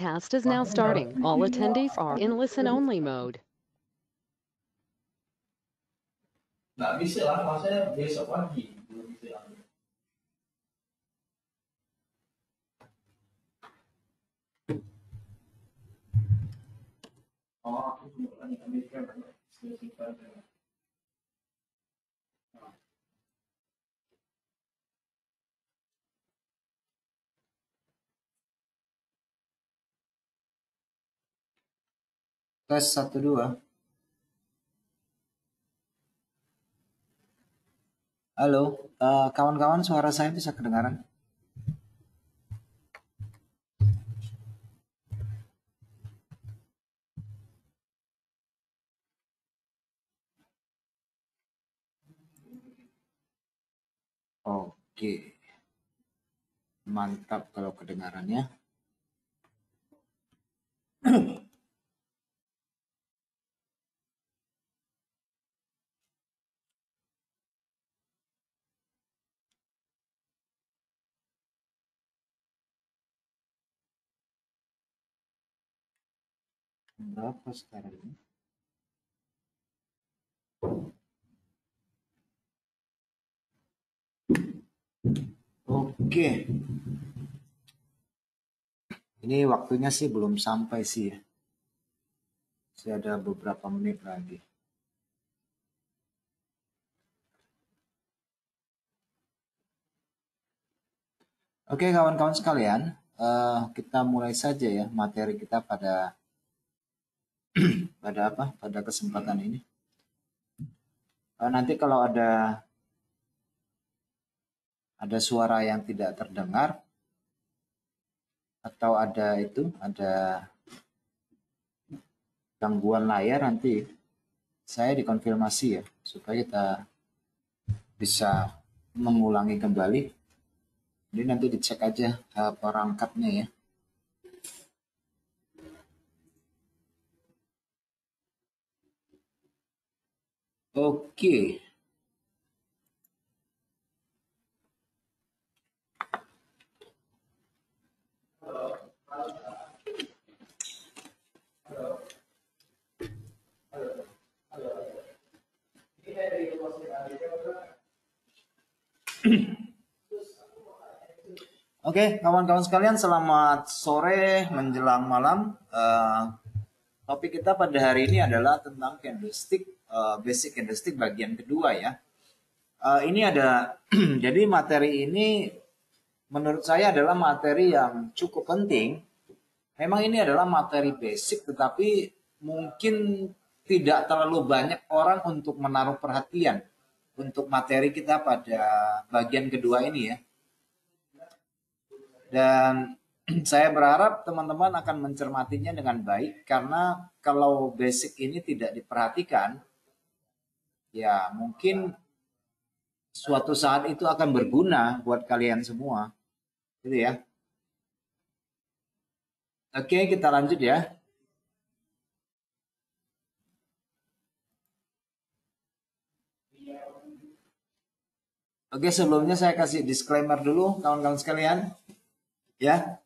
broadcast is now starting. All attendees are in listen-only mode. Nggak bisa lah, maksudnya besok lagi belum bisa. Oh, aku cuma tanya Amerika banyak. Tes 1 2. Halo, kawan-kawan, suara saya bisa kedengaran? Oke, mantap kalau kedengarannya. Berapa sekarang ini? Oke. Ini waktunya sih belum sampai sih ya. Masih ada beberapa menit lagi. Oke kawan-kawan sekalian, kita mulai saja ya materi kita pada pada kesempatan ini. Nanti kalau ada suara yang tidak terdengar atau ada gangguan layar, nanti saya dikonfirmasi ya supaya kita bisa mengulangi kembali. Jadi nanti dicek aja perangkatnya ya. Oke. Oke, kawan-kawan sekalian, selamat sore menjelang malam. Topik kita pada hari ini adalah tentang candlestick, basic candlestick bagian kedua ya. Ini ada jadi materi ini menurut saya adalah materi yang cukup penting. Memang ini adalah materi basic, tetapi mungkin tidak terlalu banyak orang untuk menaruh perhatian untuk materi kita pada bagian kedua ini ya. Dan saya berharap teman-teman akan mencermatinya dengan baik, karena kalau basic ini tidak diperhatikan, ya mungkin suatu saat itu akan berguna buat kalian semua. Gitu ya. Oke, kita lanjut ya. Oke, sebelumnya saya kasih disclaimer dulu kawan-kawan sekalian. Ya.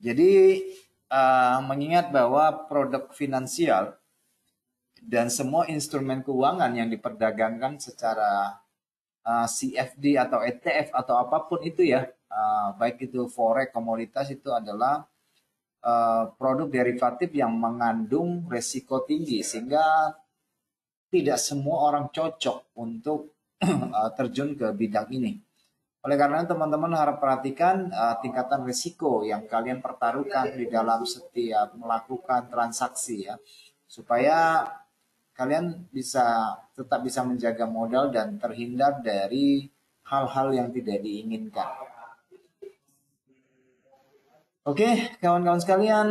Jadi mengingat bahwa produk finansial dan semua instrumen keuangan yang diperdagangkan secara CFD atau ETF atau apapun itu ya, baik itu forex, komoditas, itu adalah produk derivatif yang mengandung resiko tinggi, sehingga tidak semua orang cocok untuk terjun ke bidang ini. Oleh karena teman-teman harap perhatikan tingkatan risiko yang kalian pertaruhkan di dalam setiap melakukan transaksi ya, supaya kalian tetap bisa menjaga modal dan terhindar dari hal-hal yang tidak diinginkan. Oke, kawan-kawan sekalian,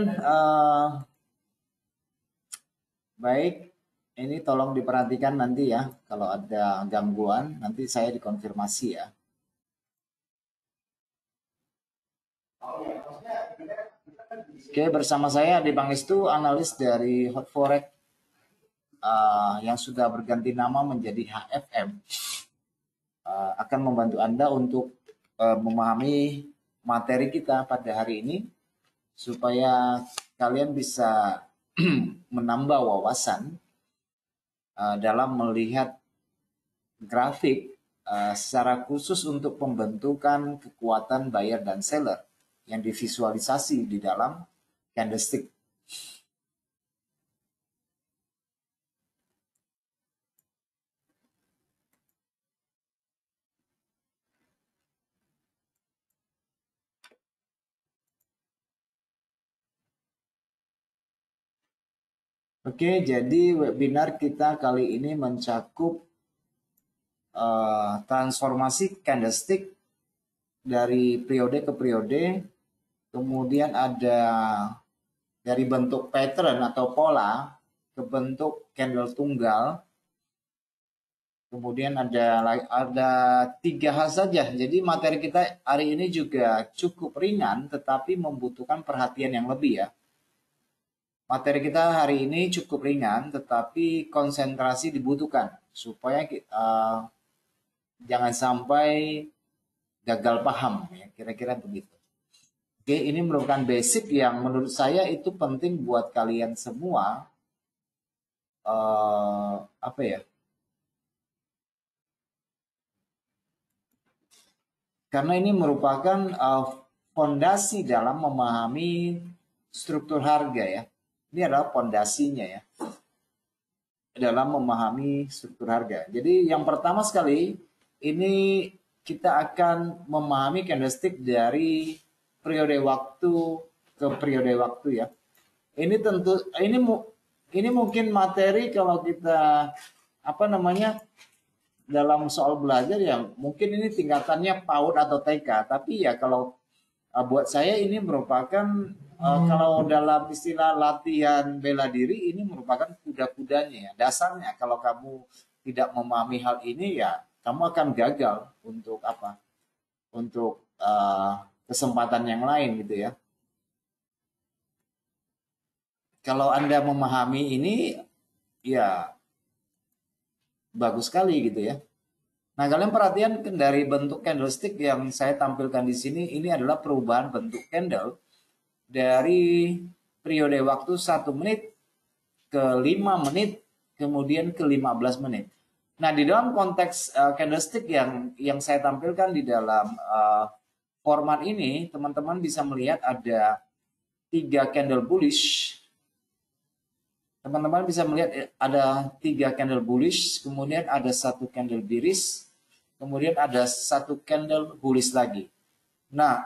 baik, ini tolong diperhatikan nanti ya, kalau ada gangguan nanti saya dikonfirmasi ya. Oke, bersama saya Adi Pangestu, analis dari Hot Forex yang sudah berganti nama menjadi HFM, akan membantu Anda untuk memahami materi kita pada hari ini, supaya kalian bisa menambah wawasan dalam melihat grafik secara khusus untuk pembentukan kekuatan buyer dan seller yang divisualisasi di dalam candlestick. Oke, jadi webinar kita kali ini mencakup transformasi candlestick dari periode ke periode, kemudian ada dari bentuk pattern atau pola ke bentuk candle tunggal, kemudian ada 3 hal saja. Jadi materi kita hari ini juga cukup ringan, tetapi membutuhkan perhatian yang lebih ya. Materi kita hari ini cukup ringan, tetapi konsentrasi dibutuhkan supaya jangan sampai gagal paham, ya, kira-kira begitu. Oke, ini merupakan basic yang menurut saya itu penting buat kalian semua. Apa ya? Karena ini merupakan fondasi dalam memahami struktur harga ya. Ini adalah fondasinya ya, dalam memahami struktur harga. Jadi yang pertama sekali, ini kita akan memahami candlestick dari periode waktu ke periode waktu ya. Ini tentu ini mungkin materi kalau kita dalam soal belajar ya mungkin ini tingkatannya PAUD atau TK, tapi ya kalau buat saya ini merupakan kalau dalam istilah latihan bela diri ini merupakan kuda-kudanya ya. Dasarnya kalau kamu tidak memahami hal ini ya kamu akan gagal untuk apa? Untuk kesempatan yang lain gitu ya. Kalau Anda memahami ini ya bagus sekali gitu ya. Nah, kalian perhatian dari bentuk candlestick yang saya tampilkan di sini, ini adalah perubahan bentuk candle dari periode waktu 1 menit ke 5 menit, kemudian ke 15 menit. Nah, di dalam konteks candlestick yang saya tampilkan di dalam format ini, teman-teman bisa melihat ada 3 candle bullish. Teman-teman bisa melihat ada 3 candle bullish, kemudian ada 1 candle bearish, kemudian ada 1 candle bullish lagi. Nah,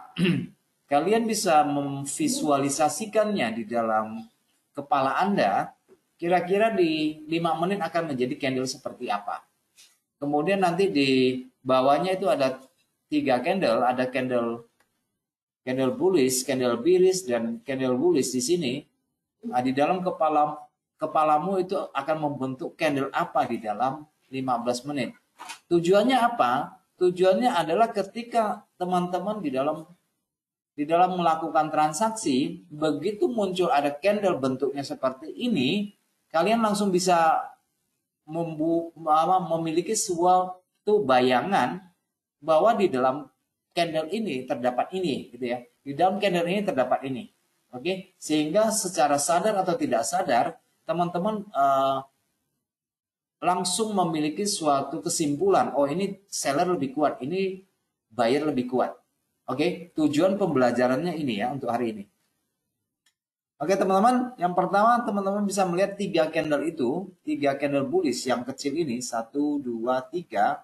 kalian bisa memvisualisasikannya di dalam kepala Anda, kira-kira di 5 menit akan menjadi candle seperti apa. Kemudian nanti di bawahnya itu ada 3 candle, ada candle bullish, candle bearish, dan candle bullish di sini. Nah, di dalam kepalamu itu akan membentuk candle apa di dalam 15 menit. Tujuannya apa? Tujuannya adalah ketika teman-teman di dalam melakukan transaksi, begitu muncul ada candle bentuknya seperti ini, kalian langsung bisa memiliki suatu bayangan bahwa di dalam candle ini terdapat ini, gitu ya. Di dalam candle ini terdapat ini. Oke, sehingga secara sadar atau tidak sadar, teman-teman langsung memiliki suatu kesimpulan, oh ini seller lebih kuat, ini buyer lebih kuat. Oke, tujuan pembelajarannya ini ya untuk hari ini. Oke teman-teman, yang pertama teman-teman bisa melihat 3 candle itu, 3 candle bullish yang kecil ini, 1, 2, 3.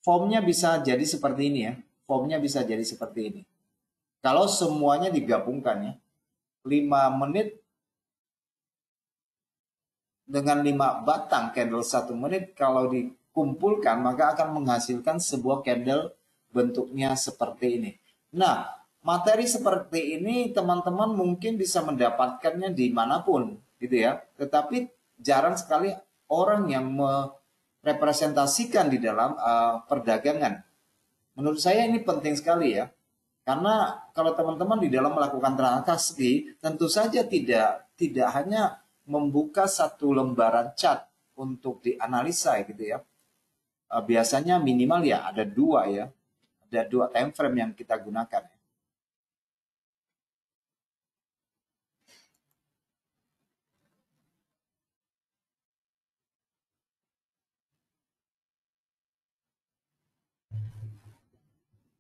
Formnya bisa jadi seperti ini ya, formnya bisa jadi seperti ini. Kalau semuanya digabungkan ya, 5 menit dengan 5 batang candle 1 menit kalau dikumpulkan maka akan menghasilkan sebuah candle bentuknya seperti ini. Nah, materi seperti ini teman-teman mungkin bisa mendapatkannya dimanapun gitu ya. Tetapi jarang sekali orang yang merepresentasikan di dalam perdagangan. Menurut saya ini penting sekali ya. Karena kalau teman-teman di dalam melakukan transaksi tentu saja tidak hanya membuka satu lembaran chart untuk dianalisa gitu ya. Biasanya minimal ya ada 2 ya. Ada 2 time frame yang kita gunakan.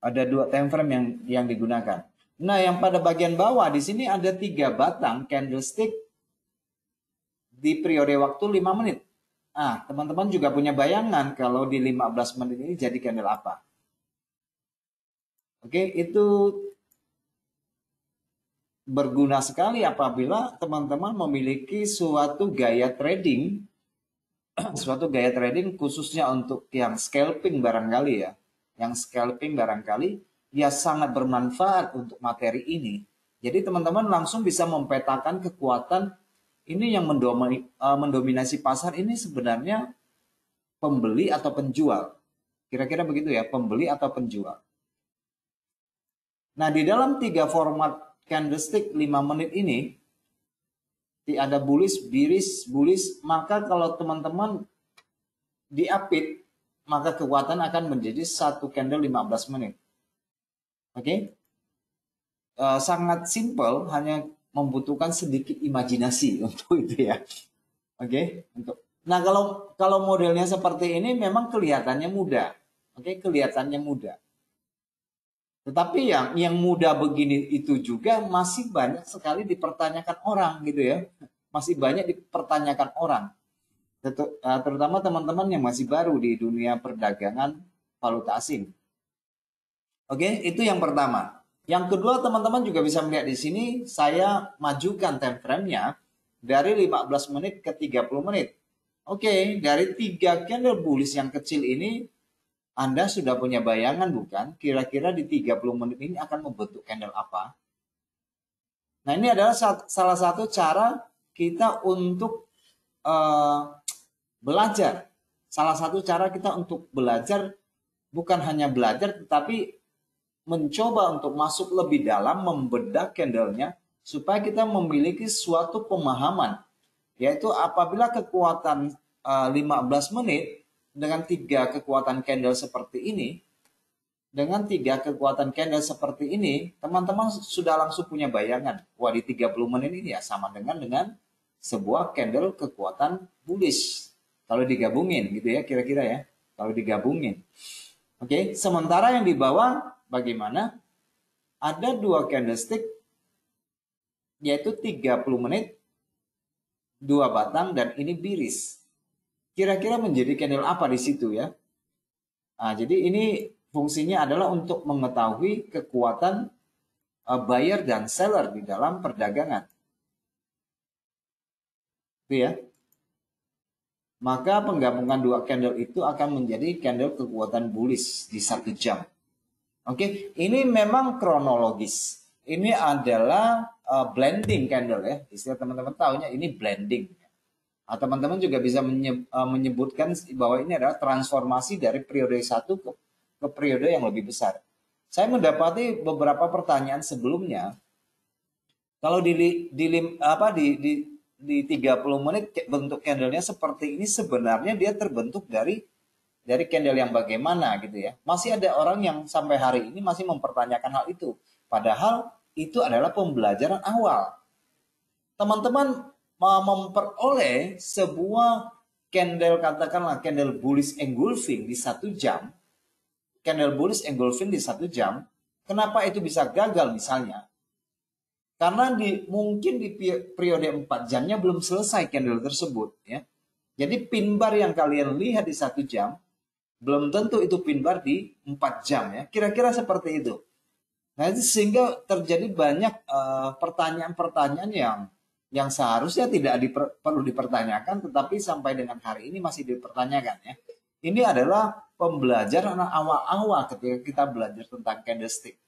Ada 2 time frame yang digunakan. Nah, yang pada bagian bawah di sini ada 3 batang candlestick di periode waktu 5 menit. Ah, teman-teman juga punya bayangan kalau di 15 menit ini jadi candle apa. Oke, itu berguna sekali apabila teman-teman memiliki suatu gaya trading khususnya untuk yang scalping barangkali ya. Yang scalping barangkali ya sangat bermanfaat untuk materi ini. Jadi teman-teman langsung bisa mempetakan kekuatan ini yang mendominasi pasar ini sebenarnya pembeli atau penjual. Kira-kira begitu ya, pembeli atau penjual. Nah, di dalam 3 format candlestick 5 menit ini, ada bullish, bearish, bullish, maka kalau teman-teman diapit, maka kekuatan akan menjadi 1 candle 15 menit. Oke? Sangat simple, hanya membutuhkan sedikit imajinasi untuk itu ya. Oke? Nah, kalau modelnya seperti ini memang kelihatannya mudah. Oke, kelihatannya mudah. Tetapi yang mudah begini itu juga masih banyak sekali dipertanyakan orang gitu ya. Masih banyak dipertanyakan orang. Terutama teman-teman yang masih baru di dunia perdagangan valuta asing. Oke, itu yang pertama. Yang kedua, teman-teman juga bisa melihat di sini saya majukan time frame-nya dari 15 menit ke 30 menit. Oke, dari 3 candle bullish yang kecil ini Anda sudah punya bayangan bukan? Kira-kira di 30 menit ini akan membentuk candle apa? Nah, ini adalah salah satu cara kita untuk belajar. Salah satu cara kita untuk belajar, bukan hanya belajar, tetapi mencoba untuk masuk lebih dalam, membedah candlenya, supaya kita memiliki suatu pemahaman. Yaitu apabila kekuatan 15 menit, dengan 3 kekuatan candle seperti ini, teman-teman sudah langsung punya bayangan. Wah, di 30 menit ini ya sama dengan sebuah candle kekuatan bullish. Kalau digabungin gitu ya, kira-kira ya. Kalau digabungin. Oke, sementara yang di bawah bagaimana? Ada 2 candlestick, yaitu 30 menit, 2 batang, dan ini bearish. Kira-kira menjadi candle apa di situ ya? Nah, jadi ini fungsinya adalah untuk mengetahui kekuatan buyer dan seller di dalam perdagangan. Itu ya. Maka penggabungan 2 candle itu akan menjadi candle kekuatan bullish di 1 jam. Oke, ini memang kronologis. Ini adalah blending candle ya. Istilah teman-teman tahunya ini blending. Teman-teman juga bisa menyebutkan bahwa ini adalah transformasi dari periode 1 ke periode yang lebih besar. Saya mendapati beberapa pertanyaan sebelumnya. Kalau di 30 menit bentuk candlenya seperti ini, sebenarnya dia terbentuk dari candle yang bagaimana gitu ya. Masih ada orang yang sampai hari ini masih mempertanyakan hal itu. Padahal itu adalah pembelajaran awal. Teman-teman memperoleh sebuah candle, katakanlah candle bullish engulfing di 1 jam, kenapa itu bisa gagal misalnya? Karena mungkin di periode 4 jamnya belum selesai candle tersebut ya. Jadi pin bar yang kalian lihat di 1 jam, belum tentu itu pin bar di 4 jam ya. Kira-kira seperti itu. Nah, itu sehingga terjadi banyak pertanyaan-pertanyaan yang seharusnya tidak perlu dipertanyakan, tetapi sampai dengan hari ini masih dipertanyakan ya. Ini adalah pembelajaran awal-awal ketika kita belajar tentang candlestick.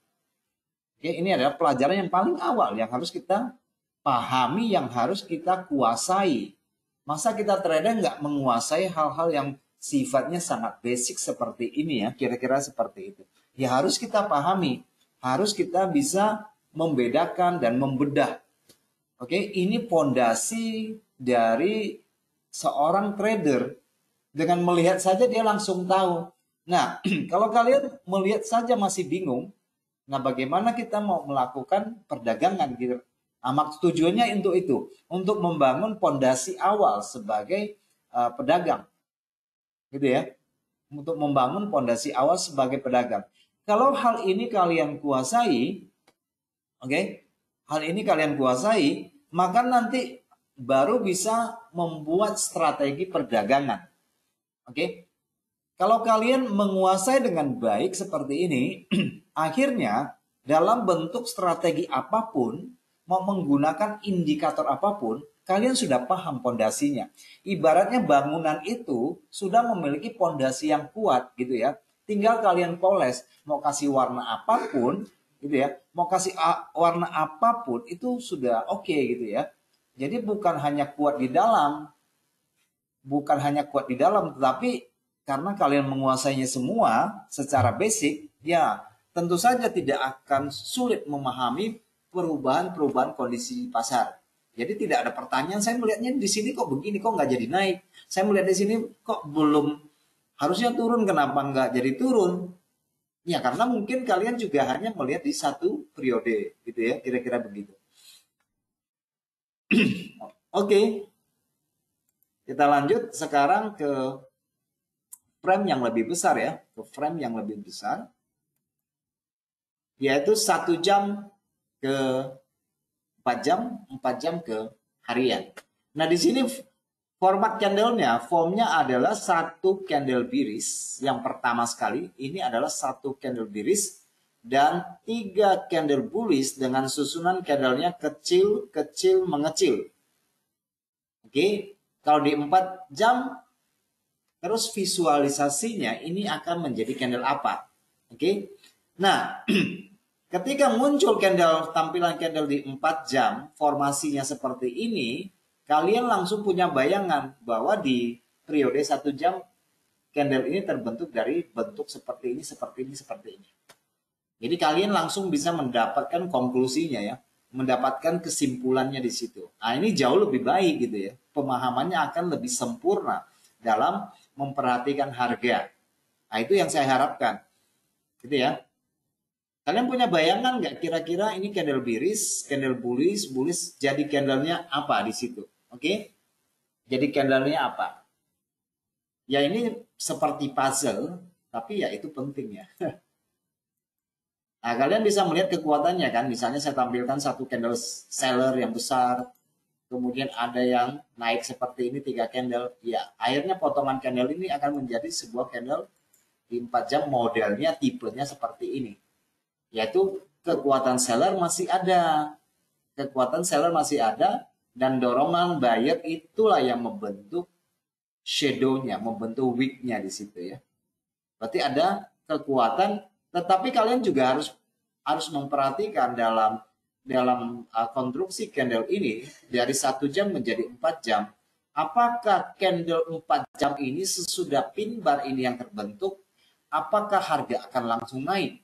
Oke, ini adalah pelajaran yang paling awal yang harus kita pahami, yang harus kita kuasai. Masa kita trader nggak menguasai hal-hal yang sifatnya sangat basic seperti ini ya, kira-kira seperti itu. Ya harus kita pahami, harus kita bisa membedakan dan membedah. Oke, ini fondasi dari seorang trader. Dengan melihat saja dia langsung tahu. Nah, kalau kalian melihat saja masih bingung, nah bagaimana kita mau melakukan perdagangan gitu. Tujuannya untuk itu, untuk membangun fondasi awal sebagai pedagang. Gitu ya. Untuk membangun fondasi awal sebagai pedagang. Kalau hal ini kalian kuasai, oke, hal ini kalian kuasai, maka nanti baru bisa membuat strategi perdagangan. Oke. Kalau kalian menguasai dengan baik seperti ini, akhirnya dalam bentuk strategi apapun, mau menggunakan indikator apapun, kalian sudah paham pondasinya. Ibaratnya bangunan itu sudah memiliki pondasi yang kuat gitu ya. Tinggal kalian poles, mau kasih warna apapun gitu ya. Mau kasih warna apapun itu sudah oke gitu ya. Jadi bukan hanya kuat di dalam, tetapi karena kalian menguasainya semua secara basic, ya tentu saja tidak akan sulit memahami perubahan-perubahan kondisi pasar. Jadi tidak ada pertanyaan, saya melihatnya di sini kok begini, kok nggak jadi naik. Saya melihat di sini kok belum, harusnya turun, kenapa nggak jadi turun? Ya karena mungkin kalian juga hanya melihat di satu periode, gitu ya, kira-kira begitu. Oke, kita lanjut sekarang ke frame yang lebih besar ya, ke frame yang lebih besar, yaitu 1 jam ke 4 jam, 4 jam ke harian. Nah di sini format candlenya, formnya adalah satu candle bearish. Yang pertama sekali, ini adalah satu candle bearish dan 3 candle bullish dengan susunan candlenya kecil, kecil, mengecil. Oke, kalau di 4 jam, terus visualisasinya ini akan menjadi candle apa? Oke. Nah, ketika muncul tampilan candle di 4 jam, formasinya seperti ini, kalian langsung punya bayangan bahwa di periode 1 jam candle ini terbentuk dari bentuk seperti ini, seperti ini, seperti ini. Jadi kalian langsung bisa mendapatkan konklusinya ya, mendapatkan kesimpulannya di situ. Nah, ini jauh lebih baik gitu ya. Pemahamannya akan lebih sempurna dalam memperhatikan harga. Nah, itu yang saya harapkan. Gitu ya. Kalian punya bayangan nggak kira-kira ini candle bearish, candle bullish, jadi candlenya apa di situ? Oke? Jadi candlenya apa? Ya ini seperti puzzle, tapi ya itu penting ya. Nah, kalian bisa melihat kekuatannya kan. Misalnya saya tampilkan satu candle seller yang besar, kemudian ada yang naik seperti ini 3 candle, ya akhirnya potongan candle ini akan menjadi sebuah candle di 4 jam modelnya, tipenya seperti ini. Yaitu kekuatan seller masih ada. Kekuatan seller masih ada dan dorongan buyer itulah yang membentuk shadow-nya, membentuk wick-nya di situ ya. Berarti ada kekuatan, tetapi kalian juga harus memperhatikan dalam konstruksi candle ini dari 1 jam menjadi 4 jam. Apakah candle 4 jam ini sesudah pin bar ini yang terbentuk, apakah harga akan langsung naik?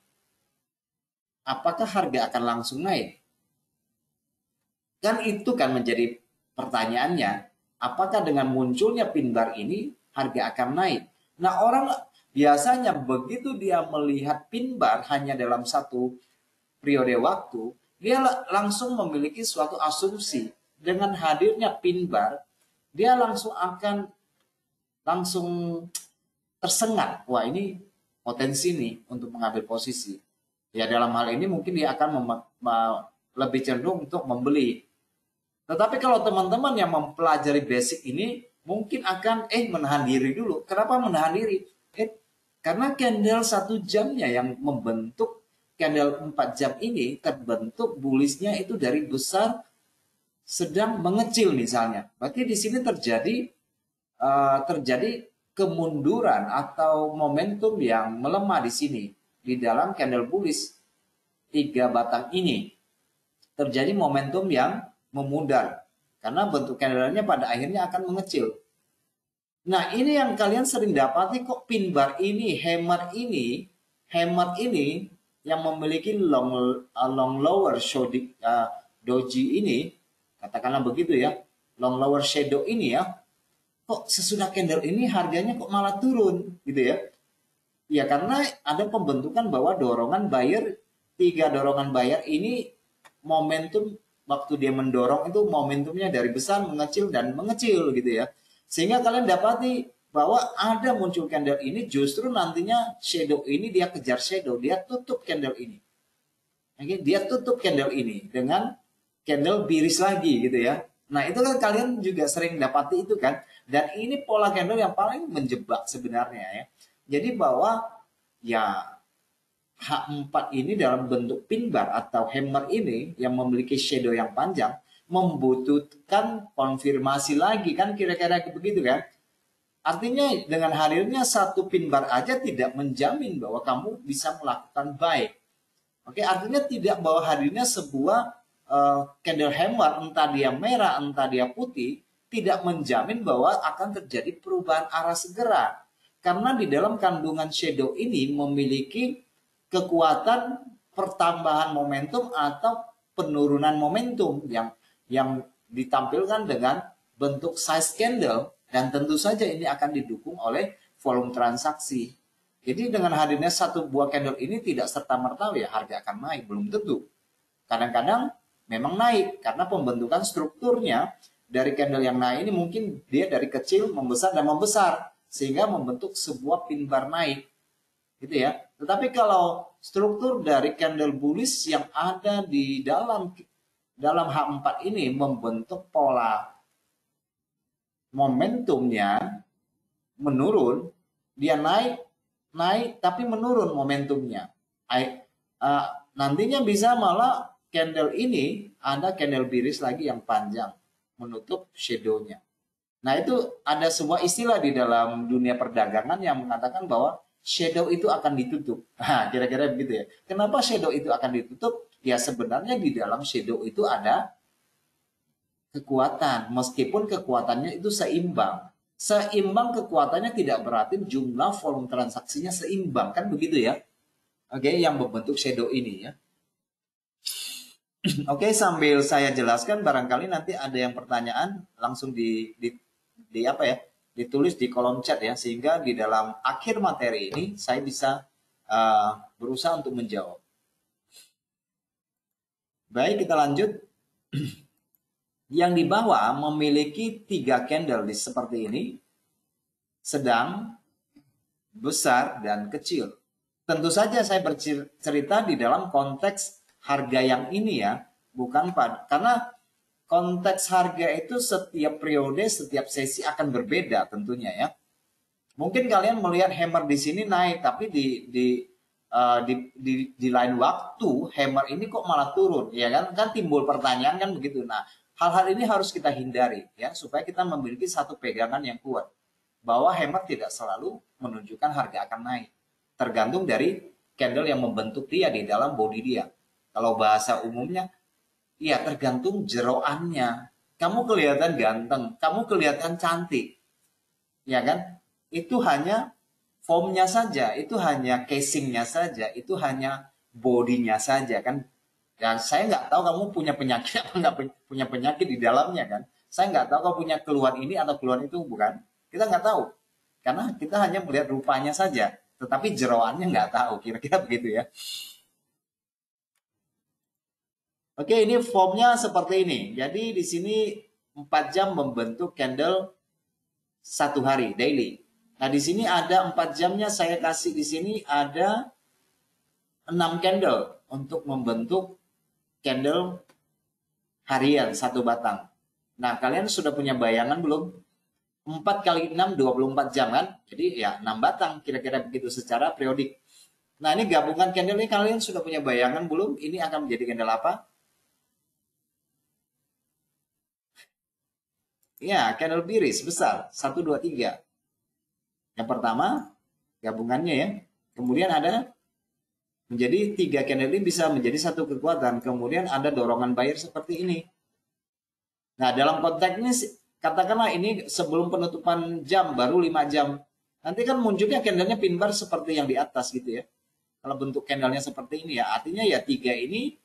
Apakah harga akan langsung naik? Kan itu kan menjadi pertanyaannya. Apakah dengan munculnya pin bar ini harga akan naik? Nah, orang biasanya begitu dia melihat pin bar hanya dalam satu periode waktu, dia langsung memiliki suatu asumsi. Dengan hadirnya pin bar, dia langsung tersengat. Wah, ini potensi nih untuk mengambil posisi. Ya dalam hal ini mungkin dia akan lebih cenderung untuk membeli. Tetapi kalau teman-teman yang mempelajari basic ini, mungkin akan menahan diri dulu. Kenapa menahan diri? Karena candle 1 jamnya yang membentuk candle 4 jam ini terbentuk bullishnya itu dari besar sedang mengecil misalnya. Berarti di sini terjadi kemunduran atau momentum yang melemah di sini. Di dalam candle bullish 3 batang ini terjadi momentum yang memudar karena bentuk candlenya pada akhirnya akan mengecil. Nah, ini yang kalian sering dapati kok pin bar ini, hammer ini yang memiliki long lower doji ini, katakanlah begitu ya, long lower shadow ini ya, kok sesudah candle ini harganya kok malah turun gitu ya. Ya karena ada pembentukan bahwa dorongan buyer, 3 dorongan buyer ini momentum waktu dia mendorong itu momentumnya dari besar mengecil dan mengecil gitu ya. Sehingga kalian dapati bahwa ada muncul candle ini, justru nantinya shadow ini dia kejar shadow, dia tutup candle ini. Oke, dia tutup candle ini dengan candle bearish lagi gitu ya. Nah, itu kan kalian juga sering dapati itu kan. Dan ini pola candle yang paling menjebak sebenarnya ya. Jadi bahwa ya H4 ini dalam bentuk pin bar atau hammer ini yang memiliki shadow yang panjang membutuhkan konfirmasi lagi kan, kira-kira begitu kan. Artinya dengan hadirnya satu pin bar aja tidak menjamin bahwa kamu bisa melakukan buy. Oke, artinya tidak bahwa hadirnya sebuah candle hammer, entah dia merah, entah dia putih, tidak menjamin bahwa akan terjadi perubahan arah segera. Karena di dalam kandungan shadow ini memiliki kekuatan pertambahan momentum atau penurunan momentum yang ditampilkan dengan bentuk size candle, dan tentu saja ini akan didukung oleh volume transaksi. Jadi dengan hadirnya satu buah candle ini tidak serta-merta ya harga akan naik, belum tentu. Kadang-kadang memang naik karena pembentukan strukturnya dari candle yang naik ini mungkin dia dari kecil membesar dan membesar sehingga membentuk sebuah pin bar naik. Gitu ya. Tetapi kalau struktur dari candle bullish yang ada di dalam H4 ini membentuk pola momentumnya menurun, dia naik tapi menurun momentumnya. Nantinya bisa malah candle ini ada candle bearish lagi yang panjang menutup shadow-nya. Nah, itu ada sebuah istilah di dalam dunia perdagangan yang mengatakan bahwa shadow itu akan ditutup. Nah, kira-kira begitu ya. Kenapa shadow itu akan ditutup? Ya sebenarnya di dalam shadow itu ada kekuatan, meskipun kekuatannya itu seimbang. Seimbang kekuatannya tidak berarti jumlah volume transaksinya seimbang, kan begitu ya. Oke, yang membentuk shadow ini ya. Oke, sambil saya jelaskan barangkali nanti ada yang pertanyaan langsung di apa ya? Ditulis di kolom chat ya, sehingga di dalam akhir materi ini saya bisa berusaha untuk menjawab. Baik, kita lanjut. Yang di bawah memiliki 3 candle seperti ini, sedang, besar, dan kecil. Tentu saja saya bercerita di dalam konteks harga yang ini ya, bukan karena konteks harga itu setiap periode, setiap sesi akan berbeda tentunya ya. Mungkin kalian melihat hammer di sini naik, tapi di lain waktu hammer ini kok malah turun, ya kan? Kan timbul pertanyaan kan begitu. Nah, hal-hal ini harus kita hindari ya, supaya kita memiliki satu pegangan yang kuat bahwa hammer tidak selalu menunjukkan harga akan naik. Tergantung dari candle yang membentuk dia di dalam body dia. Kalau bahasa umumnya, ya tergantung jeroannya. Kamu kelihatan ganteng, kamu kelihatan cantik, ya kan? Itu hanya formnya saja, itu hanya casingnya saja, itu hanya bodinya saja kan. Dan saya nggak tahu kamu punya penyakit apa nggak punya penyakit di dalamnya kan. Saya nggak tahu kamu punya keluhan ini atau keluhan itu, bukan? Kita nggak tahu, karena kita hanya melihat rupanya saja, tetapi jeroannya nggak tahu. Kira-kira begitu ya. Oke, ini formnya seperti ini. Jadi di sini 4 jam membentuk candle 1 hari, daily. Nah, di sini ada 4 jamnya, saya kasih di sini ada 6 candle untuk membentuk candle harian 1 batang. Nah, kalian sudah punya bayangan belum? 4 kali 6, 24 jam kan? Jadi ya 6 batang, kira-kira begitu secara periodik. Nah, ini gabungan candle ini kalian sudah punya bayangan belum? Ini akan menjadi candle apa? Ya, candle bearish besar. 1, 2, 3. Yang pertama, gabungannya ya. Kemudian ada menjadi 3 candle ini bisa menjadi satu kekuatan. Kemudian ada dorongan buyer seperti ini. Nah, dalam konteks ini, katakanlah ini sebelum penutupan jam, baru 5 jam. Nanti kan munculnya candlenya pin bar seperti yang di atas gitu ya. Kalau bentuk candlenya seperti ini ya, artinya ya 3 ini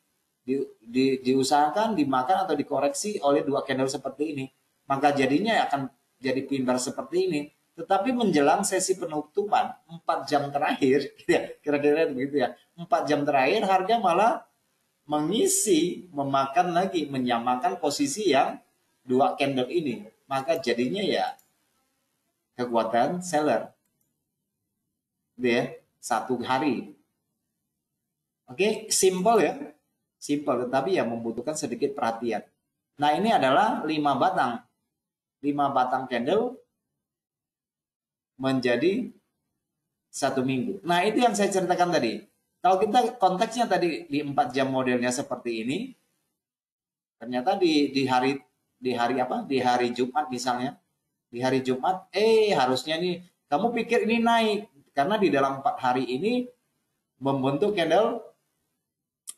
diusahakan dimakan atau dikoreksi oleh 2 candle seperti ini. Maka jadinya akan jadi pin bar seperti ini. Tetapi menjelang sesi penutupan 4 jam terakhir, kira-kira begitu ya. 4 jam terakhir harga malah mengisi, memakan lagi, menyamakan posisi yang 2 candle ini. Maka jadinya ya kekuatan seller. Gitu ya, 1 hari. Oke, simple ya. Simple, tetapi ya membutuhkan sedikit perhatian. Nah, ini adalah 5 batang. 5 batang candle menjadi 1 minggu. Nah, itu yang saya ceritakan tadi. Kalau kita konteksnya tadi di 4 jam modelnya seperti ini, ternyata di hari apa? Di hari Jumat misalnya. Di hari Jumat, harusnya nih kamu pikir ini naik karena di dalam 4 hari ini membentuk candle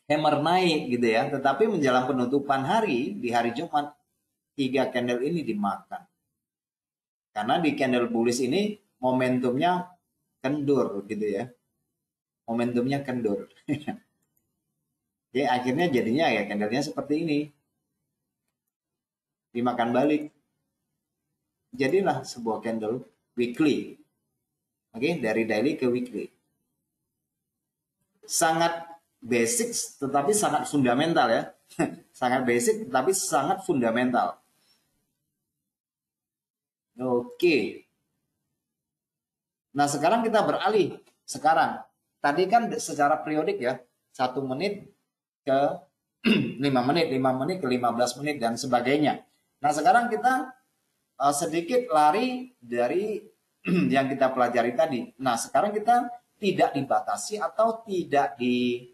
hammer naik gitu ya. Tetapi menjelang penutupan hari di hari Jumat, 3 candle ini dimakan. Karena di candle bullish ini momentumnya kendur gitu ya. Momentumnya kendur. Oke, akhirnya jadinya ya candlenya seperti ini. Dimakan balik. Jadilah sebuah candle weekly. Oke, dari daily ke weekly. Sangat basic tetapi sangat fundamental ya. Sangat basic tetapi sangat fundamental. Oke. Nah, sekarang kita beralih. Sekarang, tadi kan secara periodik ya, 1 menit ke 5 menit, 5 menit ke 15 menit, dan sebagainya. Nah, sekarang kita sedikit lari dari yang kita pelajari tadi. Nah, sekarang kita tidak dibatasi atau tidak di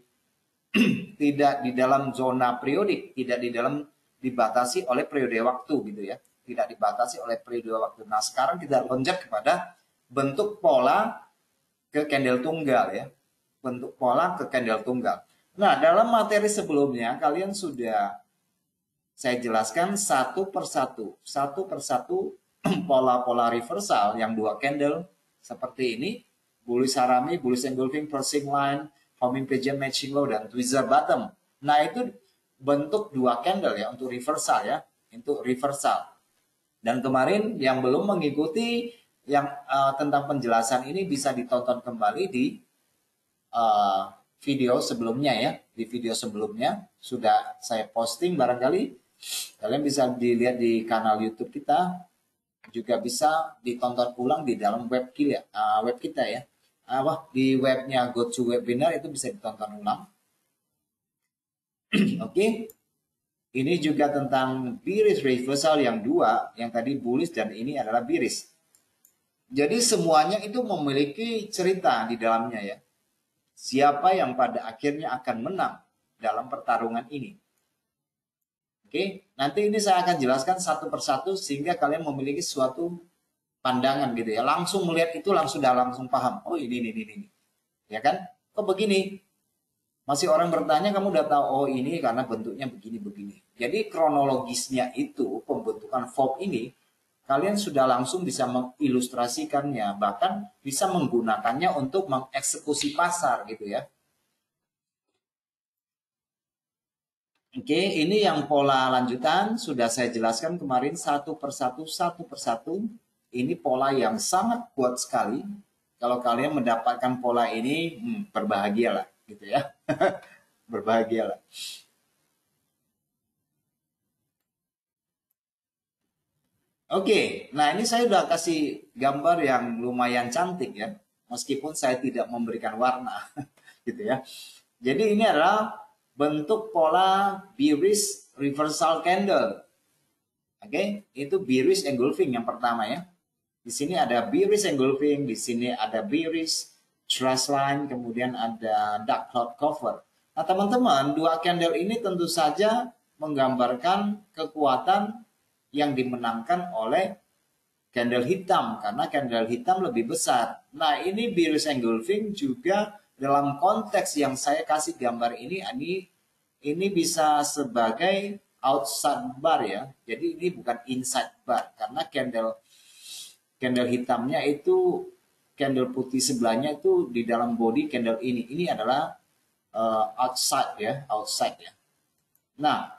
dalam zona periodik, tidak di dalam dibatasi oleh periode waktu gitu ya. Tidak dibatasi oleh periode waktu. Nah, sekarang kita loncat kepada bentuk pola ke candle tunggal ya. Bentuk pola ke candle tunggal. Nah, dalam materi sebelumnya kalian sudah saya jelaskan satu persatu pola-pola reversal yang 2 candle seperti ini, bullish harami, bullish engulfing, crossing line, forming pigeon, matching low, dan tweezer bottom. Nah, itu bentuk 2 candle ya untuk reversal ya, untuk reversal. Dan kemarin yang belum mengikuti yang tentang penjelasan ini bisa ditonton kembali di video sebelumnya ya. Di video sebelumnya sudah saya posting, barangkali kalian bisa dilihat di kanal YouTube kita, juga bisa ditonton ulang di dalam web kita ya. Di webnya GoToWebinar itu bisa ditonton ulang. Oke. Ini juga tentang bearish reversal yang 2, yang tadi bullish dan ini adalah bearish. Jadi semuanya itu memiliki cerita di dalamnya ya. Siapa yang pada akhirnya akan menang dalam pertarungan ini. Oke, nanti ini saya akan jelaskan satu persatu sehingga kalian memiliki suatu pandangan gitu ya. Langsung melihat itu langsung paham. Oh ini. Ya kan? Kok begini? Masih orang bertanya, kamu udah tahu, oh ini karena bentuknya begini. Jadi kronologisnya itu, pembentukan form ini, kalian sudah langsung bisa mengilustrasikannya, bahkan bisa menggunakannya untuk mengeksekusi pasar gitu ya. Oke, ini yang pola lanjutan sudah saya jelaskan kemarin satu persatu. Ini pola yang sangat kuat sekali. Kalau kalian mendapatkan pola ini, berbahagialah gitu ya. Berbahagialah. Oke, nah ini saya udah kasih gambar yang lumayan cantik ya, meskipun saya tidak memberikan warna, gitu ya. Jadi ini adalah bentuk pola bearish reversal candle. Oke, itu bearish engulfing yang pertama ya. Di sini ada bearish engulfing, di sini ada bearish trust line, kemudian ada dark cloud cover. Nah teman-teman, 2 candle ini tentu saja menggambarkan kekuatan yang dimenangkan oleh candle hitam, karena candle hitam lebih besar. Nah ini bearish engulfing juga dalam konteks yang saya kasih gambar ini bisa sebagai outside bar ya. Jadi ini bukan inside bar, karena candle hitamnya itu, candle putih sebelahnya itu di dalam body candle ini. Ini adalah outside ya. Nah,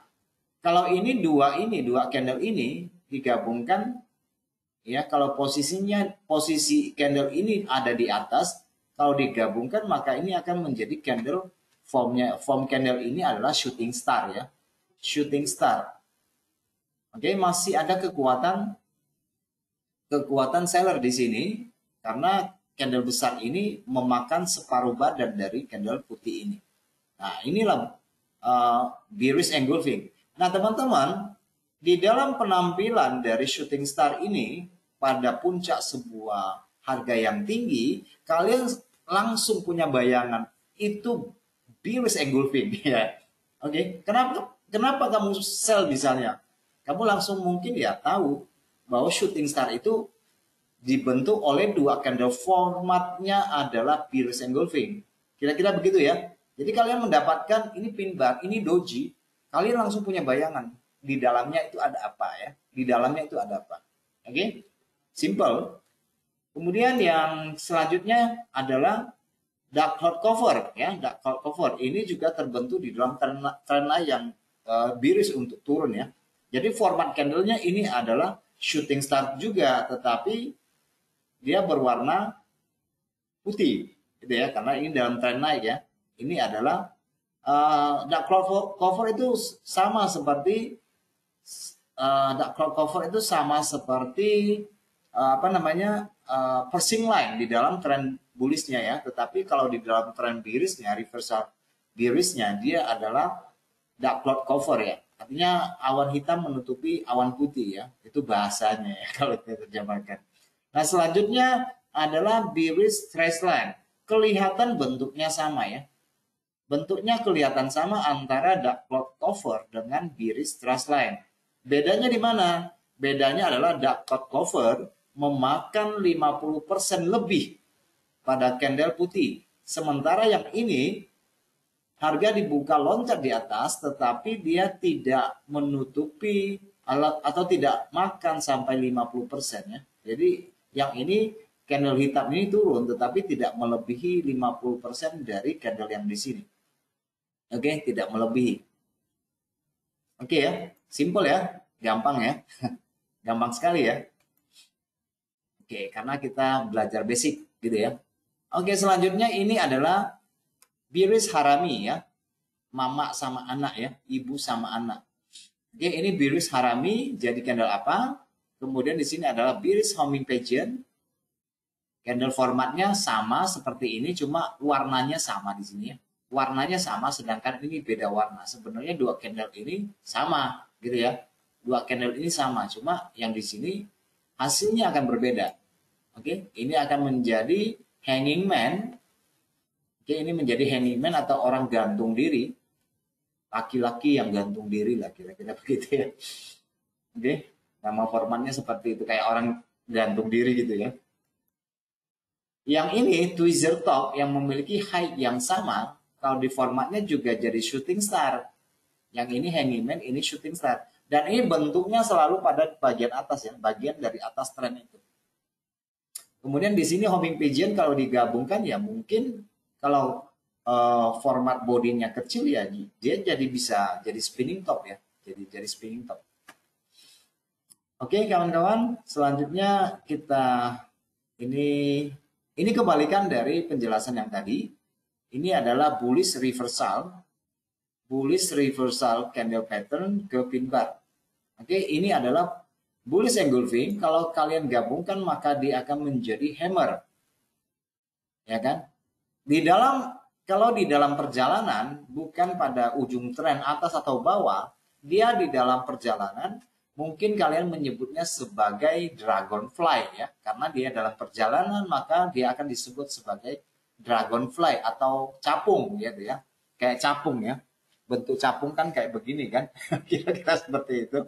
kalau ini dua candle ini digabungkan ya, kalau posisi candle ini ada di atas, kalau digabungkan maka ini akan menjadi candle form candle ini adalah shooting star ya. Shooting star. Oke, masih ada kekuatan kekuatan seller di sini karena candle besar ini memakan separuh badan dari candle putih ini. Nah, inilah bearish engulfing. Nah, teman-teman, di dalam penampilan dari shooting star ini pada puncak sebuah harga yang tinggi, kalian langsung punya bayangan itu bearish engulfing ya. Oke, kenapa kamu sell misalnya? Kamu langsung mungkin ya tahu bahwa shooting star itu dibentuk oleh dua candle, formatnya adalah bearish engulfing. Kira-kira begitu ya. Jadi kalian mendapatkan ini pin bar, ini doji, kalian langsung punya bayangan di dalamnya itu ada apa ya. Di dalamnya itu ada apa. Oke? Simple. Kemudian yang selanjutnya adalah dark cloud cover ya. Dark cloud cover ini juga terbentuk di dalam trend line yang bearish untuk turun ya. Jadi format candlenya ini adalah shooting star juga, tetapi dia berwarna putih gitu ya, karena ini dalam tren naik ya. Ini adalah dark cloud cover itu sama seperti Pershing line di dalam tren bullishnya ya. Tetapi kalau di dalam tren bearishnya, reversal bearishnya, dia adalah dark cloud cover ya. Artinya awan hitam menutupi awan putih ya. Itu bahasanya ya kalau kita terjemahkan. Nah, selanjutnya adalah bearish trace line. Kelihatan bentuknya sama ya. Bentuknya kelihatan sama antara dark cloud cover dengan bearish trace line. Bedanya di mana? Bedanya adalah dark cloud cover memakan 50% lebih pada candle putih. Sementara yang ini harga dibuka loncat di atas, tetapi dia tidak menutupi atau tidak makan sampai 50% ya. Jadi yang ini candle hitam ini turun, tetapi tidak melebihi 50% dari candle yang di sini. Oke, tidak melebihi. Oke ya, simple ya, gampang ya, gampang sekali ya. Oke, karena kita belajar basic gitu ya. Oke, selanjutnya ini adalah bearish harami ya, mama sama anak ya, ibu sama anak. Oke, ini bearish harami jadi candle apa? Kemudian di sini adalah bearish homing pigeon. Candle formatnya sama seperti ini, cuma warnanya sama di sini ya. Warnanya sama, sedangkan ini beda warna. Sebenarnya dua candle ini sama, gitu ya. Dua candle ini sama, cuma yang di sini hasilnya akan berbeda. Oke, ini akan menjadi hanging man. Oke, ini menjadi hanging man atau orang gantung diri. Laki-laki yang gantung diri lah, kira-kira begitu ya. Oke, nama formatnya seperti itu, kayak orang gantung diri gitu ya. Yang ini tweezer top yang memiliki height yang sama, kalau di formatnya juga jadi shooting star. Yang ini hanging man, ini shooting star. Dan ini bentuknya selalu pada bagian atas ya, bagian dari atas tren itu. Kemudian di sini homing pigeon kalau digabungkan ya mungkin kalau format bodinya kecil ya dia jadi bisa jadi spinning top ya. Jadi spinning top. Oke, kawan-kawan, selanjutnya kita ini kebalikan dari penjelasan yang tadi. Ini adalah bullish reversal candle pattern ke pin bar. Oke, ini adalah bullish engulfing. Kalau kalian gabungkan maka dia akan menjadi hammer. Ya kan? Kalau di dalam perjalanan bukan pada ujung tren atas atau bawah, dia di dalam perjalanan mungkin kalian menyebutnya sebagai dragonfly ya, karena dia dalam perjalanan maka dia akan disebut sebagai dragonfly atau capung gitu ya. Kayak capung ya. Bentuk capung kan kayak begini kan. Kira-kira seperti itu.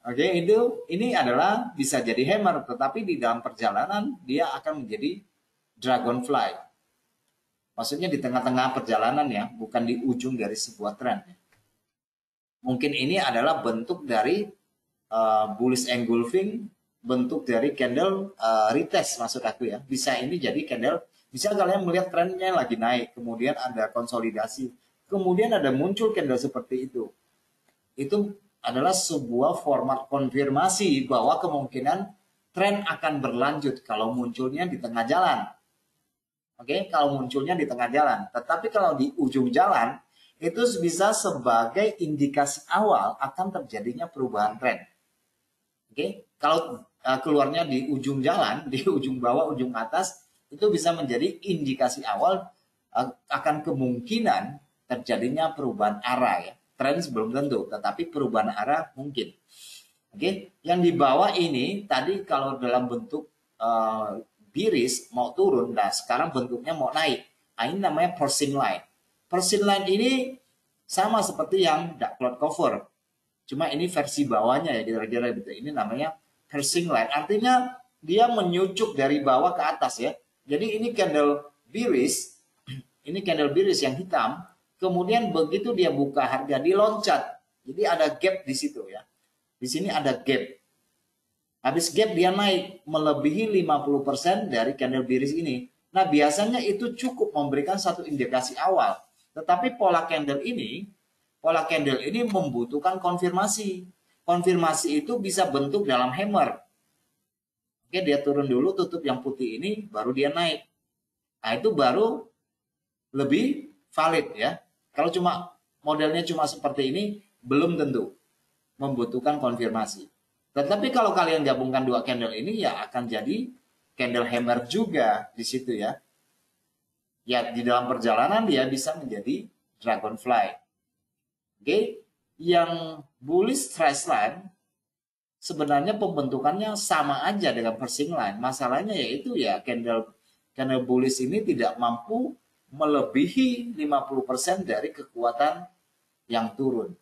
Oke, ini adalah bisa jadi hammer, tetapi di dalam perjalanan dia akan menjadi dragonfly. Maksudnya di tengah-tengah perjalanan ya, bukan di ujung dari sebuah tren. Mungkin ini adalah bentuk dari bullish engulfing, bentuk dari candle retest maksud aku ya. Bisa ini jadi candle. Bisa kalian melihat trennya lagi naik, kemudian ada konsolidasi, kemudian ada muncul candle seperti itu. Itu adalah sebuah format konfirmasi bahwa kemungkinan tren akan berlanjut kalau munculnya di tengah jalan. Oke, kalau munculnya di tengah jalan. Tetapi kalau di ujung jalan, itu bisa sebagai indikasi awal akan terjadinya perubahan tren. Oke, kalau keluarnya di ujung jalan, di ujung bawah, ujung atas, itu bisa menjadi indikasi awal akan kemungkinan terjadinya perubahan arah ya. Tren belum tentu, tetapi perubahan arah mungkin. Oke, yang di bawah ini tadi kalau dalam bentuk biris mau turun, nah sekarang bentuknya mau naik. Nah, ini namanya Pershing line. Pershing line ini sama seperti yang dark cloud cover, cuma ini versi bawahnya ya, kira-kira gitu. Ini namanya Pershing line, artinya dia menyucuk dari bawah ke atas ya. Jadi ini candle biris, ini candle biris yang hitam. Kemudian begitu dia buka harga, diloncat. Jadi ada gap di situ ya. Di sini ada gap. Habis gap dia naik melebihi 50% dari candle biris ini. Nah, biasanya itu cukup memberikan satu indikasi awal. Tetapi pola candle ini membutuhkan konfirmasi. Konfirmasi itu bisa bentuk dalam hammer. Oke, dia turun dulu, tutup yang putih ini, baru dia naik. Nah, itu baru lebih valid ya. Kalau cuma modelnya cuma seperti ini, belum tentu, membutuhkan konfirmasi. Tetapi kalau kalian gabungkan dua candle ini, ya akan jadi candle hammer juga di situ ya. Ya, di dalam perjalanan dia bisa menjadi dragonfly. Oke, yang bullish trash line sebenarnya pembentukannya sama aja dengan Pershing line. Masalahnya yaitu ya candle bullish ini tidak mampu melebihi 50% dari kekuatan yang turun.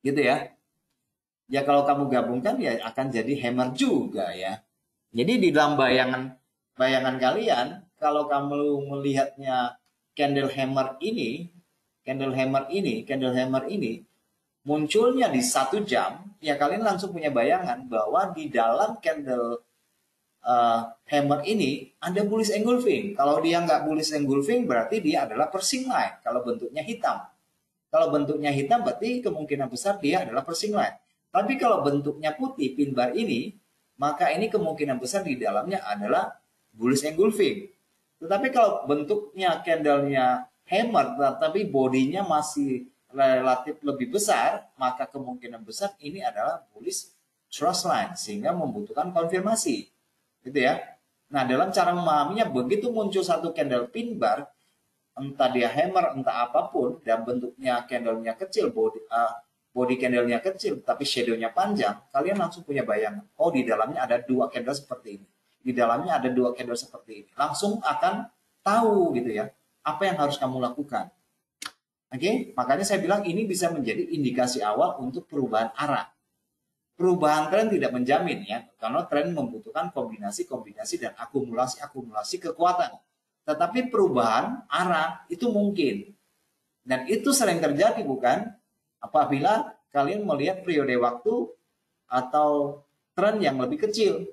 Gitu ya. Ya kalau kamu gabungkan ya akan jadi hammer juga ya. Jadi di dalam bayangan kalian, kalau kamu melihatnya candle hammer ini munculnya di 1 jam, ya kalian langsung punya bayangan bahwa di dalam candle hammer ini ada bullish engulfing. Kalau dia nggak bullish engulfing berarti dia adalah Pershing line kalau bentuknya hitam. Kalau bentuknya hitam berarti kemungkinan besar dia adalah Pershing line. Tapi kalau bentuknya putih, pin bar ini, maka ini kemungkinan besar di dalamnya adalah bullish engulfing. Tetapi kalau bentuknya candlenya hammer, tapi bodinya masih relatif lebih besar, maka kemungkinan besar ini adalah bullish trust line, sehingga membutuhkan konfirmasi. Gitu ya. Nah, dalam cara memahaminya, begitu muncul satu candle pin bar, entah dia hammer, entah apapun, dan bentuknya candlenya kecil, body candlenya kecil, tapi shadownya panjang, kalian langsung punya bayangan. Oh, di dalamnya ada 2 candle seperti ini. Di dalamnya ada 2 candle seperti ini. Langsung akan tahu gitu ya, apa yang harus kamu lakukan. Oke, makanya saya bilang ini bisa menjadi indikasi awal untuk perubahan arah. Perubahan tren tidak menjamin ya, karena tren membutuhkan kombinasi-kombinasi dan akumulasi kekuatan. Tetapi perubahan arah itu mungkin. Dan itu sering terjadi bukan? Apabila kalian melihat periode waktu atau tren yang lebih kecil,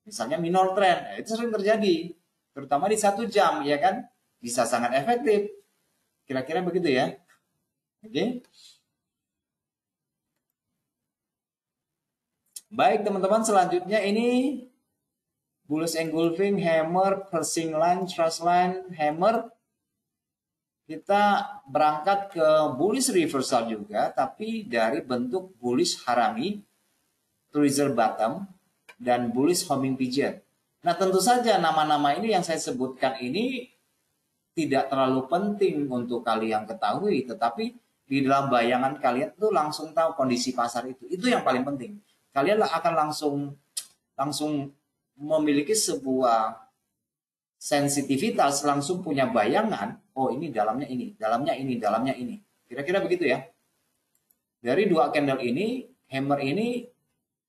misalnya minor trend, nah itu sering terjadi, terutama di 1 jam, ya kan, bisa sangat efektif, kira-kira begitu ya. Oke, baik teman-teman, selanjutnya ini bullish engulfing, hammer, Pershing line, trust line, hammer. Kita berangkat ke bullish reversal juga, tapi dari bentuk bullish harami, tweezer bottom, dan bullish homing pigeon. Nah, tentu saja nama-nama ini yang saya sebutkan ini tidak terlalu penting untuk kalian ketahui, tetapi di dalam bayangan kalian tuh langsung tahu kondisi pasar itu. Itu yang paling penting. Kalian akan langsung memiliki sebuah sensitivitas, langsung punya bayangan, oh ini dalamnya ini, dalamnya ini, dalamnya ini. Kira-kira begitu ya. Dari 2 candle ini, hammer ini,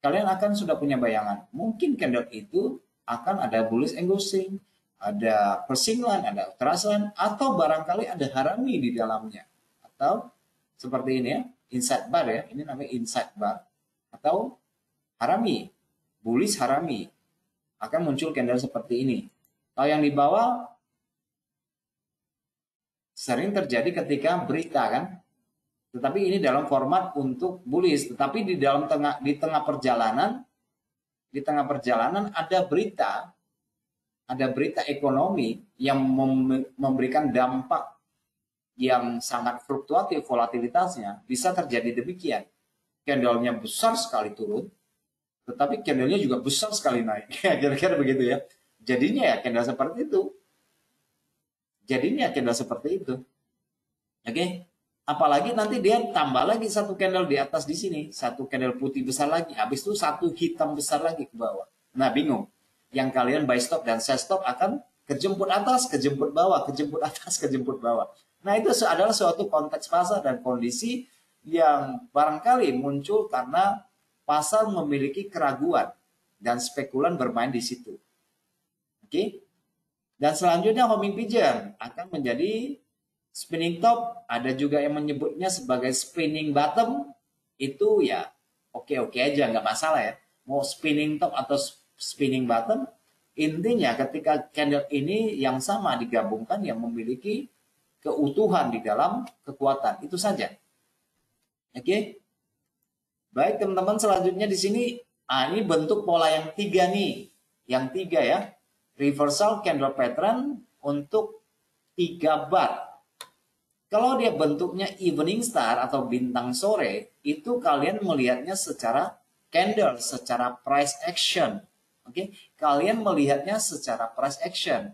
kalian akan sudah punya bayangan. Mungkin candle itu akan ada bullish engulfing, ada Pershing line, ada trust line, atau barangkali ada harami di dalamnya. Atau seperti ini ya, inside bar ya, ini namanya inside bar. Atau harami, bullish harami. Akan muncul candle seperti ini. Kalau yang di bawah sering terjadi ketika berita kan, tetapi ini dalam format untuk bullish. Tetapi di tengah perjalanan ada berita ekonomi yang memberikan dampak yang sangat fluktuatif volatilitasnya, bisa terjadi demikian. Candlenya besar sekali turun, tetapi candlenya juga besar sekali naik. Kira-kira begitu ya. Jadinya ya candle seperti itu. Jadinya candle seperti itu. Oke. Apalagi nanti dia tambah lagi satu candle di atas di sini, satu candle putih besar lagi, habis itu satu hitam besar lagi ke bawah. Nah, bingung. Yang kalian buy stop dan sell stop akan kejemput atas, kejemput bawah, kejemput atas, kejemput bawah. Nah, itu adalah suatu konteks pasar dan kondisi yang barangkali muncul karena pasar memiliki keraguan dan spekulan bermain di situ. Oke. Dan selanjutnya homing pigeon akan menjadi spinning top, ada juga yang menyebutnya sebagai spinning bottom. Itu ya oke-oke aja, nggak masalah ya. Mau spinning top atau spinning bottom, intinya ketika candle ini yang sama digabungkan yang memiliki keutuhan di dalam kekuatan, itu saja. Oke. Baik teman-teman, selanjutnya di sini, ini bentuk pola yang tiga nih. Yang tiga ya, reversal candle pattern untuk 3 bar. Kalau dia bentuknya evening star atau bintang sore, itu kalian melihatnya secara candle, secara price action. Oke, kalian melihatnya secara price action.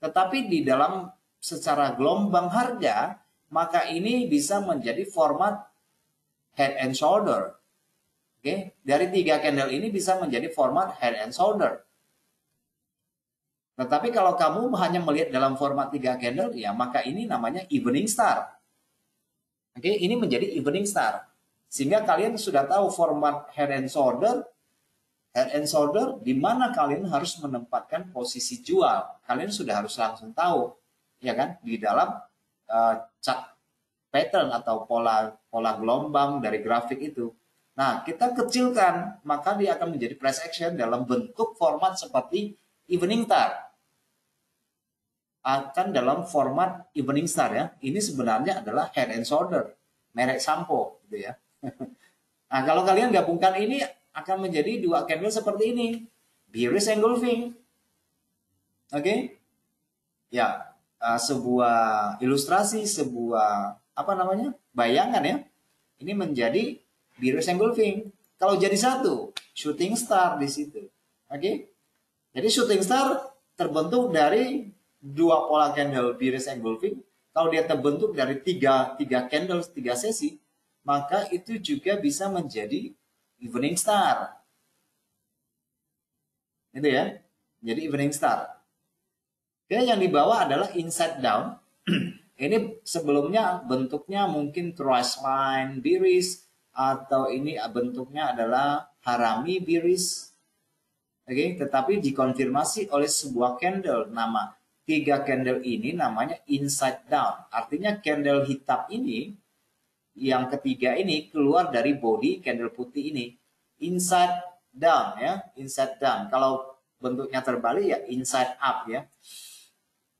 Tetapi di dalam secara gelombang harga, maka ini bisa menjadi format head and shoulder. Oke, dari 3 candle ini bisa menjadi format head and shoulder. Tetapi kalau kamu hanya melihat dalam format 3 candle, ya maka ini namanya evening star. Oke, ini menjadi evening star. Sehingga kalian sudah tahu format head and shoulder di mana kalian harus menempatkan posisi jual. Kalian sudah harus langsung tahu, ya kan, di dalam chart pattern atau pola gelombang dari grafik itu. Nah, kita kecilkan, maka dia akan menjadi price action dalam bentuk format seperti evening star. Akan dalam format evening star ya. Ini sebenarnya adalah head and shoulder, merek sampo gitu ya. Nah, kalau kalian gabungkan ini akan menjadi 2 candle seperti ini. Bearish engulfing. Oke. Ya, sebuah ilustrasi, sebuah bayangan ya. Ini menjadi bearish engulfing. Kalau jadi satu, shooting star di situ. Oke. Jadi shooting star terbentuk dari 2 pola candle bearish engulfing. Kalau dia terbentuk dari 3 candle, 3 sesi, maka itu juga bisa menjadi evening star. Itu ya. Jadi evening star. Oke, yang di bawah adalah inside down. Ini sebelumnya bentuknya mungkin cross line bearish, atau ini bentuknya adalah harami bearish. Oke, tetapi dikonfirmasi oleh sebuah candle, nama 3 candle ini namanya inside down. Artinya candle hitam ini, yang ketiga ini keluar dari body candle putih ini. Inside down ya, inside down. Kalau bentuknya terbalik ya inside up ya.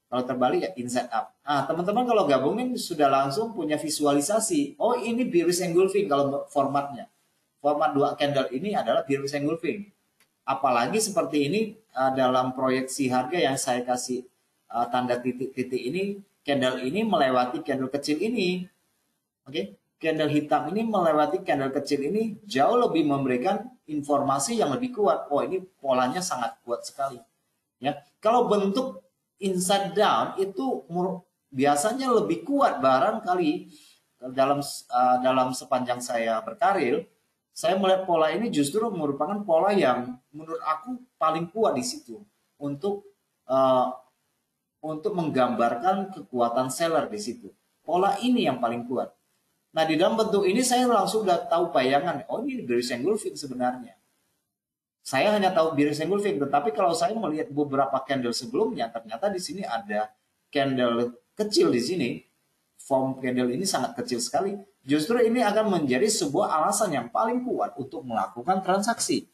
Kalau terbalik ya inside up. Nah, teman-teman kalau gabungin sudah langsung punya visualisasi. Oh, ini bearish engulfing kalau formatnya. Format 2 candle ini adalah bearish engulfing. Apalagi seperti ini dalam proyeksi harga yang saya kasih tanda titik-titik ini, candle ini melewati candle kecil ini. Oke, candle hitam ini melewati candle kecil ini jauh lebih memberikan informasi yang lebih kuat. Oh, ini polanya sangat kuat sekali. Ya, kalau bentuk inside down itu biasanya lebih kuat barangkali dalam sepanjang saya berkarir. Saya melihat pola ini justru merupakan pola yang menurut aku paling kuat di situ untuk menggambarkan kekuatan seller di situ. Pola ini yang paling kuat. Nah, di dalam bentuk ini saya langsung udah tahu bayangan. Oh, ini bearish engulfing sebenarnya. Saya hanya tahu bearish engulfing, tetapi kalau saya melihat beberapa candle sebelumnya, ternyata di sini ada candle kecil di sini. Form candle ini sangat kecil sekali. Justru ini akan menjadi sebuah alasan yang paling kuat untuk melakukan transaksi.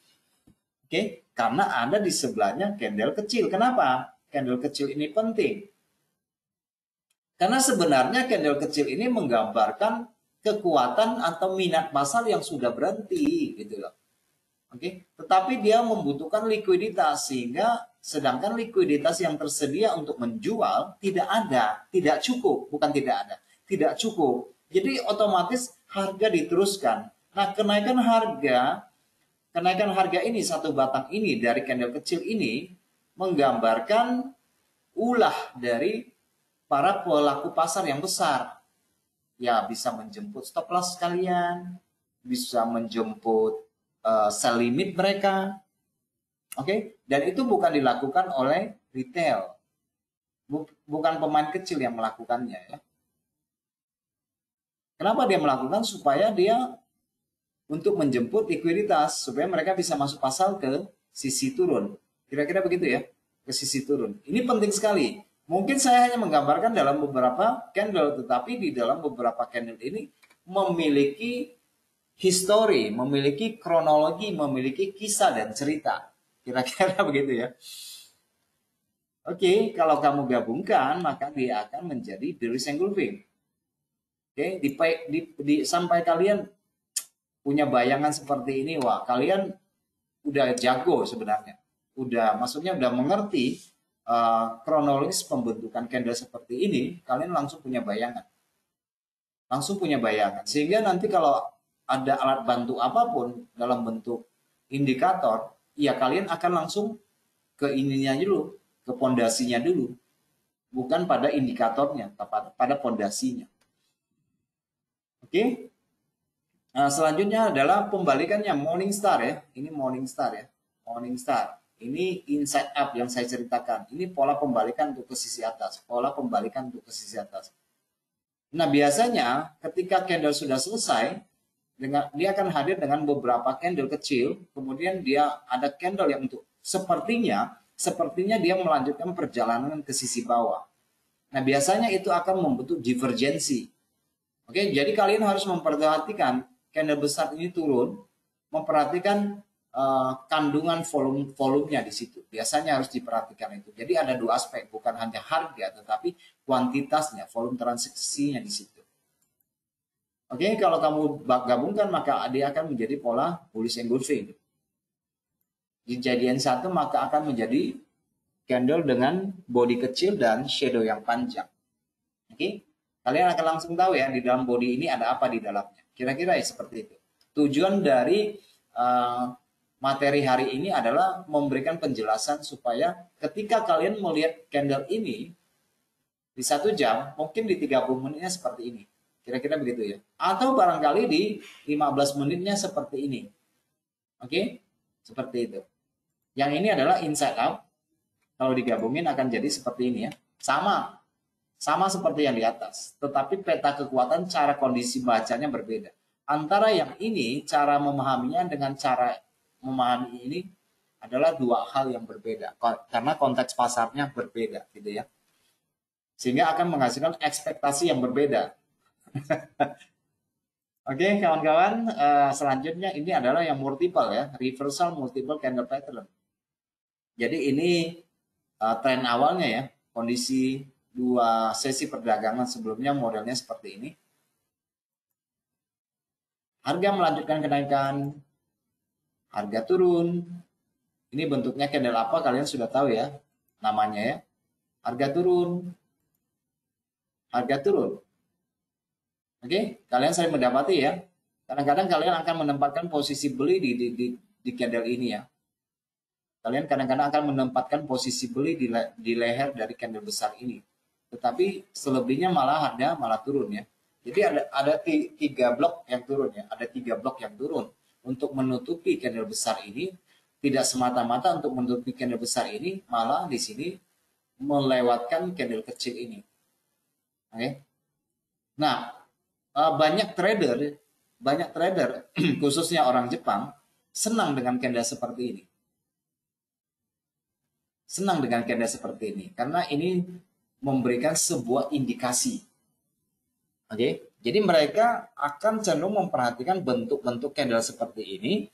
Oke, karena ada di sebelahnya candle kecil. Kenapa? Candle kecil ini penting. Karena sebenarnya candle kecil ini menggambarkan kekuatan atau minat pasar yang sudah berhenti gitu loh. Oke, tetapi dia membutuhkan likuiditas, sehingga sedangkan likuiditas yang tersedia untuk menjual tidak ada, tidak cukup, bukan tidak ada, tidak cukup. Jadi otomatis harga diteruskan. Nah, kenaikan harga kenaikan harga ini, satu batang ini dari candle kecil ini menggambarkan ulah dari para pelaku pasar yang besar. Ya, bisa menjemput stop loss kalian, bisa menjemput sell limit mereka. Oke, dan itu bukan dilakukan oleh retail. Bukan pemain kecil yang melakukannya ya. Kenapa dia melakukan? Supaya dia untuk menjemput likuiditas, supaya mereka bisa masuk pasar ke sisi turun. Kira-kira begitu ya, ke sisi turun. Ini penting sekali. Mungkin saya hanya menggambarkan dalam beberapa candle, tetapi di dalam beberapa candle ini memiliki histori, memiliki kronologi, memiliki kisah dan cerita. Kira-kira begitu ya. Oke, kalau kamu gabungkan, maka dia akan menjadi bearish engulfing. Oke, sampai kalian punya bayangan seperti ini, wah kalian udah jago sebenarnya. Maksudnya udah mengerti kronologis pembentukan candle seperti ini, kalian langsung punya bayangan. Sehingga nanti kalau ada alat bantu apapun dalam bentuk indikator, ya kalian akan langsung ke ininya dulu, ke pondasinya dulu. Bukan pada indikatornya, tapi pada pondasinya. Oke. Nah, selanjutnya adalah pembalikannya Morningstar ya. Ini Morningstar ya. Morningstar. Ini inside up yang saya ceritakan. Ini pola pembalikan untuk ke sisi atas. Nah, biasanya ketika candle sudah selesai, dia akan hadir dengan beberapa candle kecil. Kemudian dia ada candle yang untuk sepertinya dia melanjutkan perjalanan ke sisi bawah. Nah, biasanya itu akan membentuk divergensi. Oke, jadi kalian harus memperhatikan candle besar ini turun, memperhatikan kandungan volumenya di situ. Biasanya harus diperhatikan itu. Jadi ada dua aspek, bukan hanya harga, tetapi kuantitasnya, volume transaksinya di situ. Oke, kalau kamu gabungkan maka dia akan menjadi pola bullish engulfing. Kejadian satu maka akan menjadi candle dengan body kecil dan shadow yang panjang. Oke, kalian akan langsung tahu ya di dalam body ini ada apa di dalamnya. Kira-kira ya seperti itu. Tujuan dari materi hari ini adalah memberikan penjelasan supaya ketika kalian melihat candle ini di 1 jam, mungkin di 30 menitnya seperti ini. Kira-kira begitu ya. Atau barangkali di 15 menitnya seperti ini. Oke? Seperti itu. Yang ini adalah inside out. Kalau digabungin akan jadi seperti ini ya. Sama seperti yang di atas. Tetapi peta kekuatan cara kondisi bacanya berbeda. Antara yang ini, cara memahaminya dengan cara memahami ini adalah dua hal yang berbeda. Karena konteks pasarnya berbeda gitu ya. Sehingga akan menghasilkan ekspektasi yang berbeda. Oke, kawan-kawan, selanjutnya ini adalah yang multiple ya, reversal multiple candle pattern. Jadi ini tren awalnya ya, kondisi 2 sesi perdagangan sebelumnya modelnya seperti ini. Harga melanjutkan kenaikan, harga turun. Ini bentuknya candle apa kalian sudah tahu ya, namanya ya. Harga turun, harga turun. Oke, kalian sering mendapati ya. Kadang-kadang kalian akan menempatkan posisi beli di candle ini ya. Kalian kadang-kadang akan menempatkan posisi beli di leher dari candle besar ini. Tetapi selebihnya malah turun ya. Jadi ada 3 blok yang turun ya. Ada 3 blok yang turun untuk menutupi candle besar ini. Tidak semata-mata untuk menutupi candle besar ini, malah di sini melewatkan candle kecil ini. Oke. Nah, banyak trader khususnya orang Jepang senang dengan candle seperti ini. Karena ini memberikan sebuah indikasi. Oke. Jadi mereka akan cenderung memperhatikan bentuk-bentuk candle seperti ini,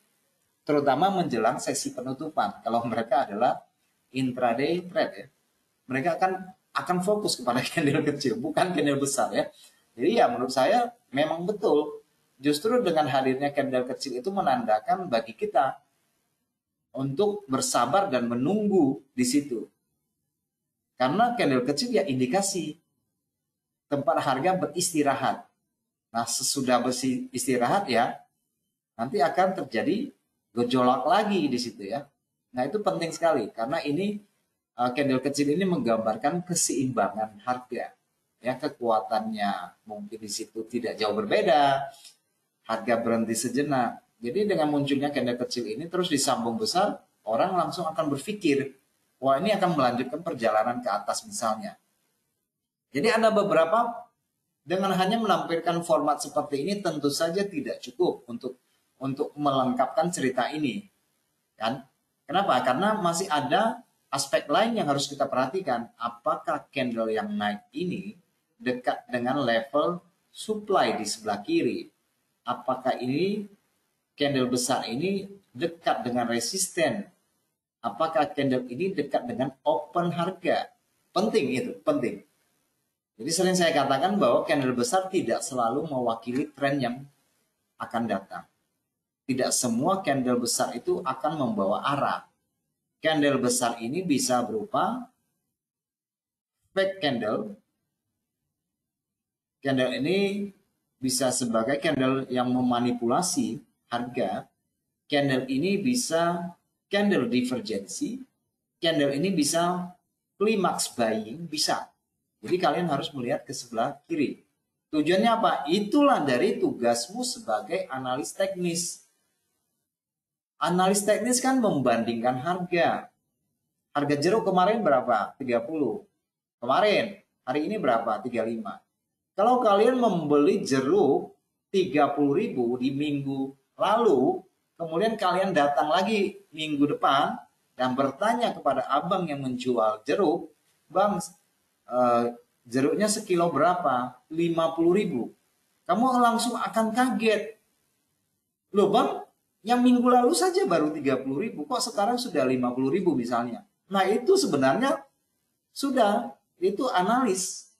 terutama menjelang sesi penutupan. Kalau mereka adalah intraday trade ya, mereka akan fokus kepada candle kecil, bukan candle besar ya. Jadi ya menurut saya memang betul. Justru dengan hadirnya candle kecil itu menandakan bagi kita untuk bersabar dan menunggu di situ. Karena candle kecil ya indikasi tempat harga beristirahat. Nah, sesudah beristirahat ya nanti akan terjadi gejolak lagi di situ ya. Nah, itu penting sekali karena ini candle kecil ini menggambarkan keseimbangan harga. Ya, kekuatannya mungkin di situ tidak jauh berbeda. Harga berhenti sejenak. Jadi dengan munculnya candle kecil ini terus disambung besar, orang langsung akan berpikir, wah ini akan melanjutkan perjalanan ke atas misalnya. Jadi ada beberapa dengan hanya menampilkan format seperti ini tentu saja tidak cukup untuk melengkapkan cerita ini, kan? Kenapa? Karena masih ada aspek lain yang harus kita perhatikan. Apakah candle yang naik ini dekat dengan level supply di sebelah kiri? Apakah ini candle besar ini dekat dengan resisten? Apakah candle ini dekat dengan open harga? Penting itu, penting. Jadi sering saya katakan bahwa candle besar tidak selalu mewakili tren yang akan datang. Tidak semua candle besar itu akan membawa arah. Candle besar ini bisa berupa fake candle. Candle ini bisa sebagai candle yang memanipulasi harga. Candle ini bisa candle divergensi. Candle ini bisa climax buying, bisa. Jadi kalian harus melihat ke sebelah kiri. Tujuannya apa? Itulah dari tugasmu sebagai analis teknis. Analis teknis kan membandingkan harga. Harga jeruk kemarin berapa? 30. Kemarin. Hari ini berapa? 35. Kalau kalian membeli jeruk 30.000 di minggu lalu, kemudian kalian datang lagi minggu depan dan bertanya kepada abang yang menjual jeruk, "Bang, jeruknya sekilo berapa?" 50.000. Kamu langsung akan kaget. Loh bang, yang minggu lalu saja baru 30.000, kok sekarang sudah 50.000 misalnya. Nah itu sebenarnya itu analis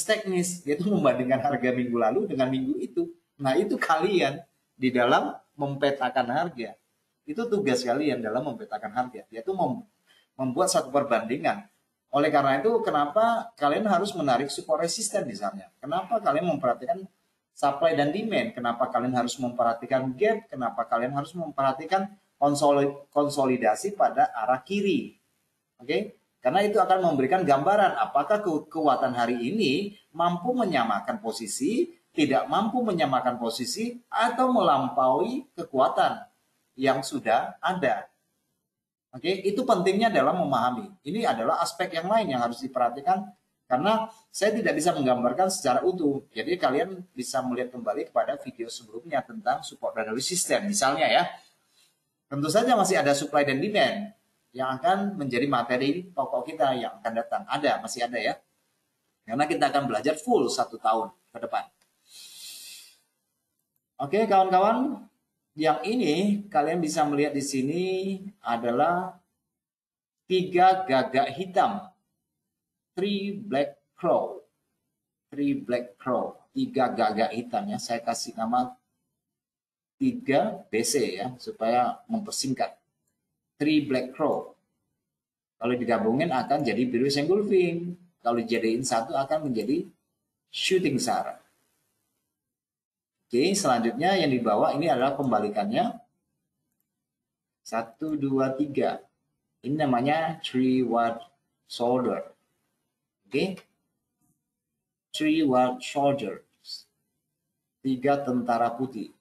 teknis, yaitu membandingkan harga minggu lalu dengan minggu itu. Nah itu kalian di dalam mempetakan harga. Itu tugas kalian dalam mempetakan harga, yaitu membuat satu perbandingan. Oleh karena itu, kenapa kalian harus menarik support resisten misalnya? Kenapa kalian memperhatikan supply dan demand? Kenapa kalian harus memperhatikan gap? Kenapa kalian harus memperhatikan konsolidasi pada arah kiri? Oke? Karena itu akan memberikan gambaran apakah kekuatan hari ini mampu menyamakan posisi, tidak mampu menyamakan posisi, atau melampaui kekuatan yang sudah ada. Oke, itu pentingnya dalam memahami. Ini adalah aspek yang lain yang harus diperhatikan karena saya tidak bisa menggambarkan secara utuh. Jadi kalian bisa melihat kembali kepada video sebelumnya tentang support dan resistance misalnya ya. Tentu saja masih ada supply dan demand yang akan menjadi materi pokok kita yang akan datang. Masih ada ya. Karena kita akan belajar full 1 tahun ke depan. Oke, kawan-kawan. Yang ini kalian bisa melihat di sini adalah 3 gagak hitam. 3 black crow. 3 black crow. 3 gagak hitam ya. Saya kasih nama 3 BC ya supaya mempersingkat. 3 black crow. Kalau digabungin akan jadi biru engulfing. Kalau dijadiin satu akan menjadi shooting star. Oke, selanjutnya yang dibawa ini adalah kembalikannya. 1, 2, 3. Ini namanya 3 white soldier. Oke. 3 white soldiers. 3 tentara putih.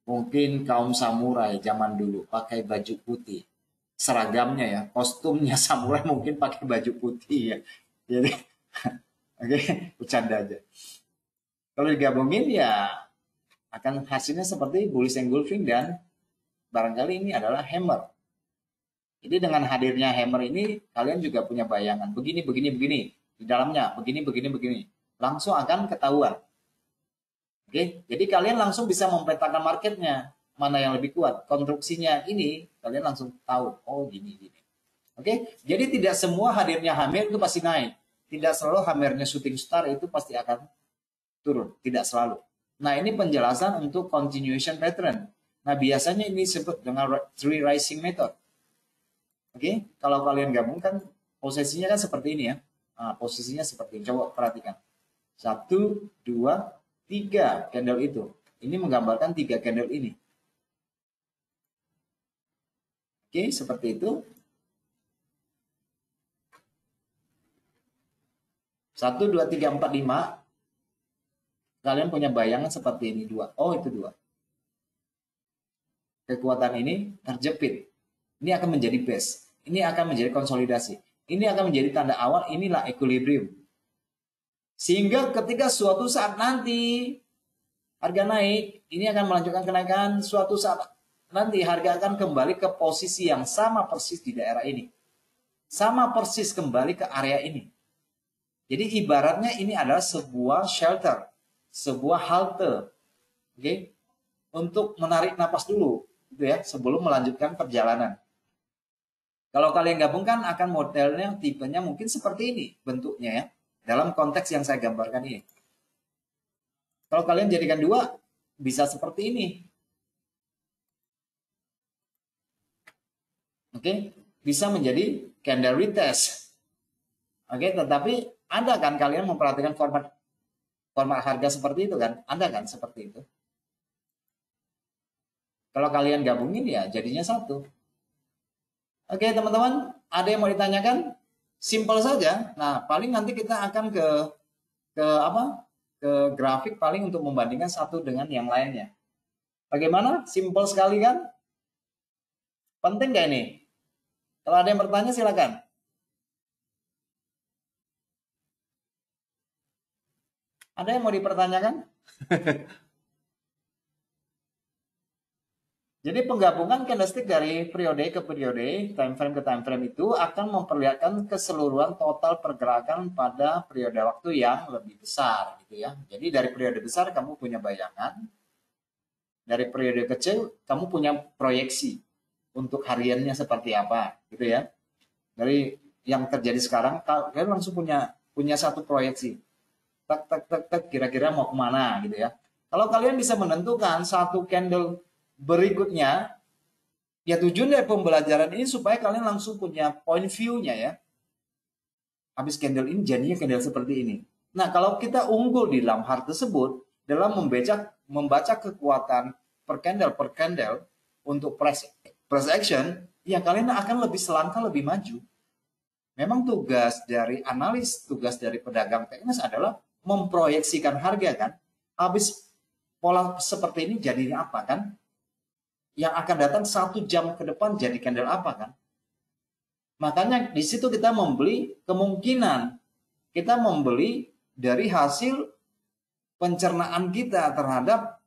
Mungkin kaum samurai zaman dulu pakai baju putih. Seragamnya ya, kostumnya samurai mungkin pakai baju putih ya. Jadi oke, bercanda aja. Kalau digabungin ya akan hasilnya seperti bullish engulfing dan barangkali ini adalah hammer. Jadi dengan hadirnya hammer ini kalian juga punya bayangan begini di dalamnya begini. Langsung akan ketahuan. Oke, jadi kalian langsung bisa mempetakan marketnya mana yang lebih kuat. Konstruksinya ini kalian langsung tahu. Oh gini. Oke, jadi tidak semua hadirnya hammer itu pasti naik. Tidak selalu hammernya shooting star itu pasti akan turun. Tidak selalu. Nah, ini penjelasan untuk continuation pattern. Nah, biasanya ini disebut dengan three rising method. Oke, kalau kalian gabungkan, posisinya kan seperti ini ya. Nah, posisinya seperti ini. Coba perhatikan. 1, 2, 3 candle itu. Ini menggambarkan 3 candle ini. Oke, seperti itu. 1, 2, 3, 4, 5. Kalian punya bayangan seperti ini 2. Oh, itu 2. Kekuatan ini terjepit. Ini akan menjadi base. Ini akan menjadi konsolidasi. Ini akan menjadi tanda awal, inilah equilibrium. Sehingga ketika suatu saat nanti harga naik, ini akan melanjutkan kenaikan, suatu saat nanti harga akan kembali ke posisi yang sama persis di daerah ini. Sama persis kembali ke area ini. Jadi ibaratnya ini adalah sebuah shelter, sebuah halte. Oke? Untuk menarik napas dulu gitu ya, sebelum melanjutkan perjalanan. Kalau kalian gabungkan akan modelnya tipenya mungkin seperti ini bentuknya ya. Dalam konteks yang saya gambarkan ini. Kalau kalian jadikan 2 bisa seperti ini. Oke, bisa menjadi candle retest. Oke, tetapi ada kan kalian memperhatikan format harga seperti itu kan? Ada kan seperti itu? Kalau kalian gabungin ya jadinya 1. Oke teman-teman, ada yang mau ditanyakan? Simple saja. Nah, paling nanti kita akan ke grafik paling untuk membandingkan satu dengan yang lainnya. Bagaimana? Simple sekali kan? Penting nggak ini? Kalau ada yang bertanya silakan. Ada yang mau dipertanyakan? Jadi penggabungan candlestick dari periode ke periode, time frame ke time frame itu akan memperlihatkan keseluruhan total pergerakan pada periode waktu yang lebih besar gitu ya. Jadi dari periode besar kamu punya bayangan, dari periode kecil kamu punya proyeksi untuk hariannya seperti apa gitu ya. Dari yang terjadi sekarang kalian langsung punya satu proyeksi. Tak kira-kira mau kemana gitu ya. Kalau kalian bisa menentukan satu candle berikutnya, ya tujuan dari pembelajaran ini supaya kalian langsung punya point view-nya ya. Habis candle ini jadinya candle seperti ini. Nah, kalau kita unggul di dalam hal tersebut, dalam membaca kekuatan per candle untuk price action, ya kalian akan lebih selangkah lebih maju. Memang tugas dari analis, tugas dari pedagang teknis adalah memproyeksikan harga kan. Habis pola seperti ini jadinya apa kan? Yang akan datang 1 jam ke depan jadi candle apa kan? Makanya di situ kita membeli kemungkinan, kita membeli dari hasil pencernaan kita terhadap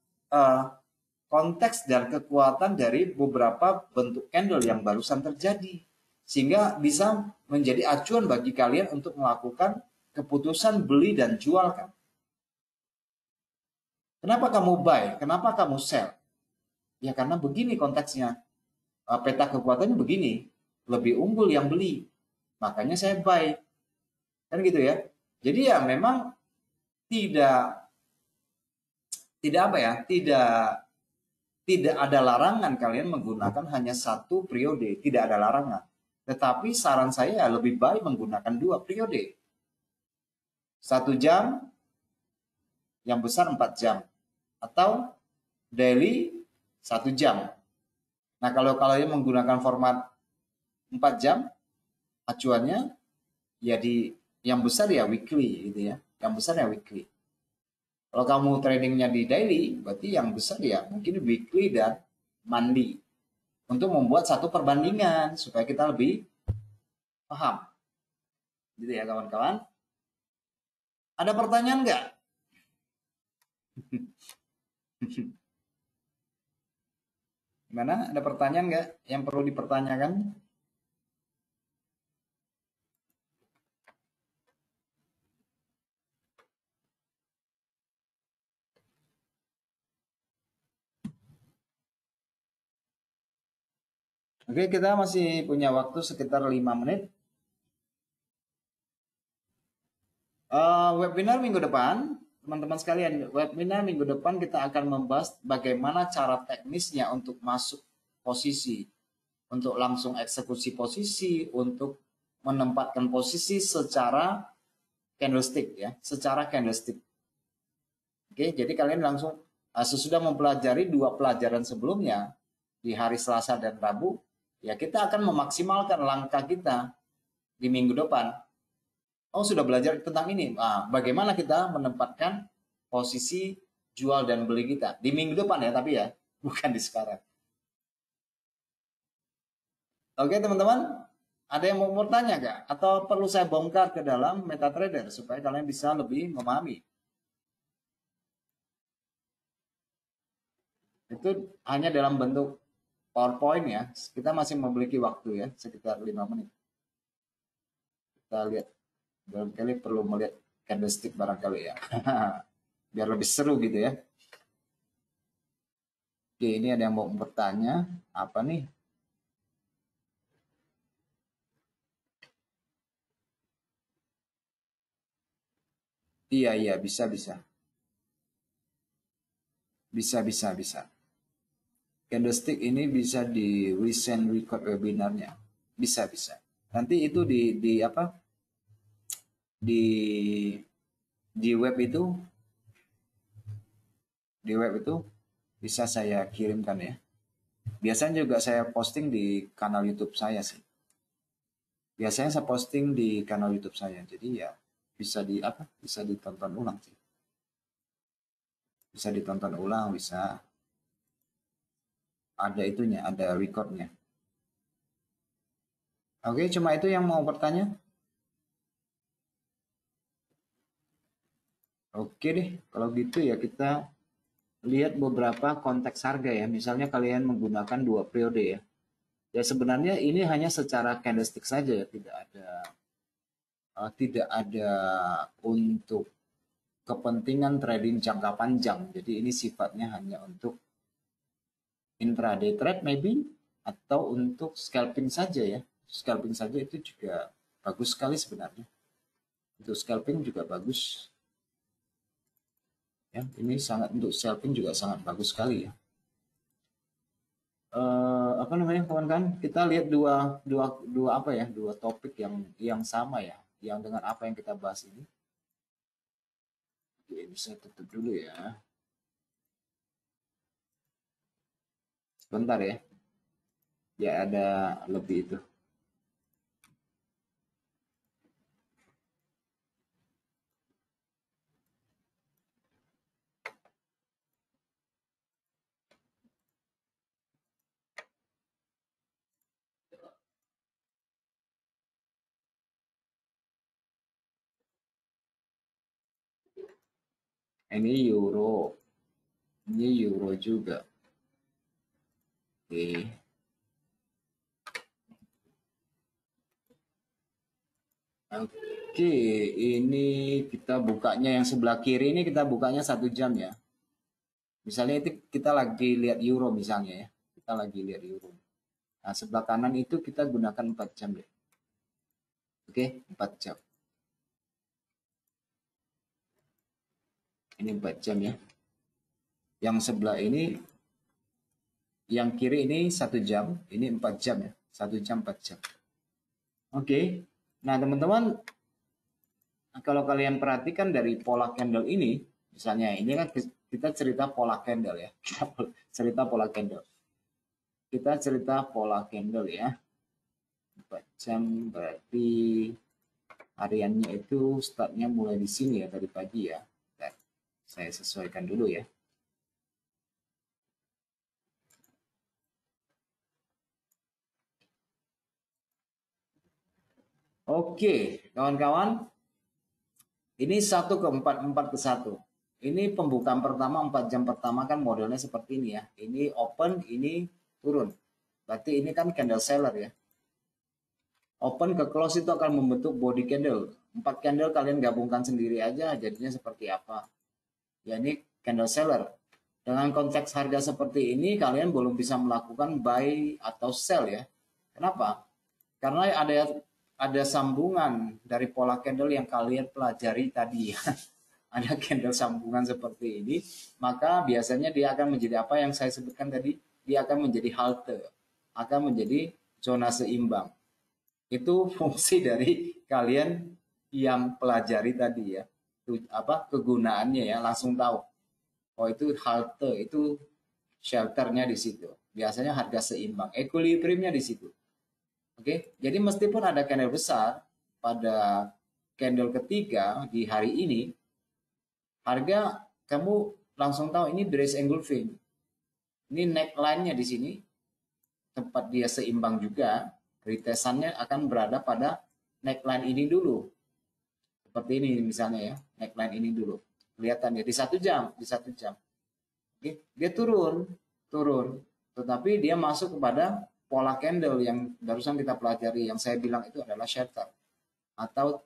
konteks dan kekuatan dari beberapa bentuk candle yang barusan terjadi. Sehingga bisa menjadi acuan bagi kalian untuk melakukan keputusan beli dan jual kan. Kenapa kamu buy? Kenapa kamu sell? Ya karena begini konteksnya. Peta kekuatannya begini. Lebih unggul yang beli. Makanya saya buy. Kan gitu ya. Jadi ya memang tidak ada larangan kalian menggunakan hanya satu periode. Tidak ada larangan. Tetapi saran saya lebih baik menggunakan 2 periode. 1 jam, yang besar 4 jam. Atau daily 1 jam. Nah, kalau kalian menggunakan format 4 jam, acuannya ya di yang besar ya weekly gitu ya. Yang besar ya weekly. Kalau kamu tradingnya di daily, berarti yang besar ya mungkin weekly dan monthly. Untuk membuat satu perbandingan supaya kita lebih paham. Gitu ya kawan-kawan. Ada pertanyaan nggak? Gimana? Ada pertanyaan nggak yang perlu dipertanyakan? Oke, kita masih punya waktu sekitar 5 menit. Webinar minggu depan, teman-teman sekalian, webinar minggu depan kita akan membahas bagaimana cara teknisnya untuk masuk posisi, untuk langsung eksekusi posisi, untuk menempatkan posisi secara candlestick ya, secara candlestick. Oke, jadi kalian langsung sesudah mempelajari 2 pelajaran sebelumnya di hari Selasa dan Rabu, Ya kita akan memaksimalkan langkah kita di minggu depan. Oh sudah belajar tentang ini. Nah, bagaimana kita menempatkan posisi jual dan beli kita di minggu depan ya, tapi ya bukan di sekarang. Oke teman-teman, ada yang mau bertanya nggak? Atau perlu saya bongkar ke dalam MetaTrader supaya kalian bisa lebih memahami? Itu hanya dalam bentuk PowerPoint ya. Kita masih memiliki waktu ya, sekitar 5 menit. Kita lihat. Barangkali perlu melihat candlestick barangkali ya. Biar lebih seru gitu ya. Oke, ini ada yang mau bertanya. Apa nih? Iya, bisa. Bisa. Candlestick ini bisa di recent record webinarnya. Bisa. Nanti itu di apa? Di web itu bisa saya kirimkan ya. Biasanya juga saya posting di kanal YouTube saya sih. Biasanya saya posting di kanal YouTube saya. Jadi ya bisa bisa ditonton ulang sih. Bisa ditonton ulang, bisa ada itunya, ada recordnya. Oke, cuma itu yang mau bertanya. Oke deh, kalau gitu ya kita lihat beberapa konteks harga ya. Misalnya kalian menggunakan 2 periode ya. Ya sebenarnya ini hanya secara candlestick saja ya, tidak ada untuk kepentingan trading jangka panjang. Jadi ini sifatnya hanya untuk intraday trade maybe atau untuk scalping saja ya. Scalping saja itu juga bagus sekali sebenarnya. Untuk scalping juga bagus. Ya, ini sangat untuk scalping juga sangat bagus sekali ya. Apa namanya kawan-kawan? Kita lihat dua topik yang sama ya, yang dengan apa yang kita bahas ini. Oke, bisa tutup dulu ya. Sebentar ya. Ya ada lebih itu. Ini euro. Ini euro juga. Oke. Oke, ini kita bukanya yang sebelah kiri ini kita bukanya 1 jam ya. Misalnya itu kita lagi lihat euro misalnya ya. Kita lagi lihat euro. Nah, sebelah kanan itu kita gunakan 4 jam deh. Oke, 4 jam. Ini 4 jam ya. Yang sebelah ini, yang kiri ini 1 jam, ini 4 jam ya. 1 jam 4 jam. Oke. Nah, teman-teman, kalau kalian perhatikan dari pola candle ini, misalnya ini kan kita cerita pola candle ya. Cerita pola candle. Kita cerita pola candle ya. 4 jam berarti hariannya itu startnya mulai di sini ya, tadi pagi ya. Dan saya sesuaikan dulu ya. Oke, kawan-kawan. Ini 1 ke 4, 4 ke 1. Ini pembukaan pertama, 4 jam pertama kan modelnya seperti ini ya. Ini open, ini turun. Berarti ini kan candle seller ya. Open ke close itu akan membentuk body candle. 4 candle kalian gabungkan sendiri aja, jadinya seperti apa. Ya ini candle seller. Dengan konteks harga seperti ini, kalian belum bisa melakukan buy atau sell ya. Kenapa? Karena ada sambungan dari pola candle yang kalian pelajari tadi ya. Ada candle sambungan seperti ini, maka biasanya dia akan menjadi apa yang saya sebutkan tadi, dia akan menjadi halte, akan menjadi zona seimbang. Itu fungsi dari kalian yang pelajari tadi ya. Kegunaannya ya, langsung tahu. Oh itu halte, itu shelternya di situ. Biasanya harga seimbang, equilibriumnya di situ. Oke, jadi meskipun ada candle besar pada candle ketiga di hari ini, harga kamu langsung tahu ini bearish engulfing. Ini neckline-nya di sini, tempat dia seimbang juga, retesannya akan berada pada neckline ini dulu. Seperti ini misalnya ya, neckline ini dulu. Kelihatan ya di 1 jam, di 1 jam. Oke, dia turun. Tetapi dia masuk kepada pola candle yang barusan kita pelajari, yang saya bilang itu adalah shatter atau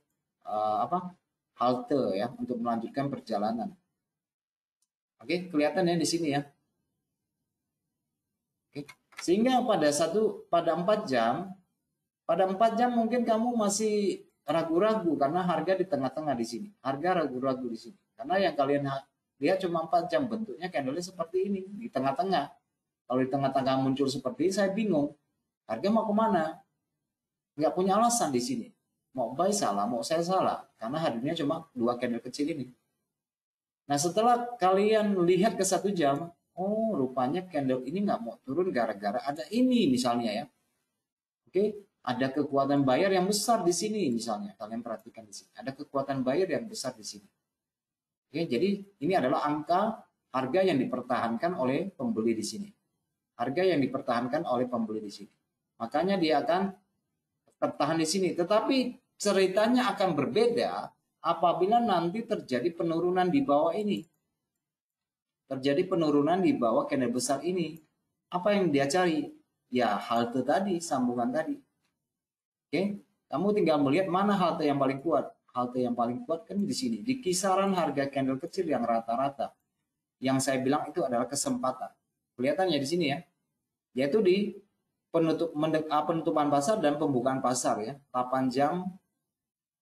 halte ya untuk melanjutkan perjalanan. Oke, kelihatan ya di sini ya. Oke. Sehingga pada 4 jam mungkin kamu masih ragu-ragu karena harga di tengah-tengah di sini. Harga ragu-ragu di sini. Karena yang kalian lihat cuma 4 jam bentuknya candlenya seperti ini di tengah-tengah. Kalau di tengah-tengah muncul seperti ini, saya bingung. Harga mau kemana? Nggak punya alasan di sini. Mau buy salah, mau sell salah. Karena hadirnya cuma 2 candle kecil ini. Nah setelah kalian lihat ke 1 jam, oh rupanya candle ini nggak mau turun gara-gara ada ini misalnya ya. Oke, ada kekuatan buyer yang besar di sini misalnya. Kalian perhatikan di sini. Ada kekuatan buyer yang besar di sini. Oke, jadi ini adalah angka harga yang dipertahankan oleh pembeli di sini. Harga yang dipertahankan oleh pembeli di sini. Makanya dia akan tertahan di sini. Tetapi ceritanya akan berbeda apabila nanti terjadi penurunan di bawah ini. Terjadi penurunan di bawah candle besar ini. Apa yang dia cari? Ya halte tadi, sambungan tadi. Oke, kamu tinggal melihat mana halte yang paling kuat. Halte yang paling kuat kan di sini. Di kisaran harga candle kecil yang rata-rata. Yang saya bilang itu adalah kesempatan. Kelihatannya di sini ya. Yaitu di penutupan pasar dan pembukaan pasar ya. 8 jam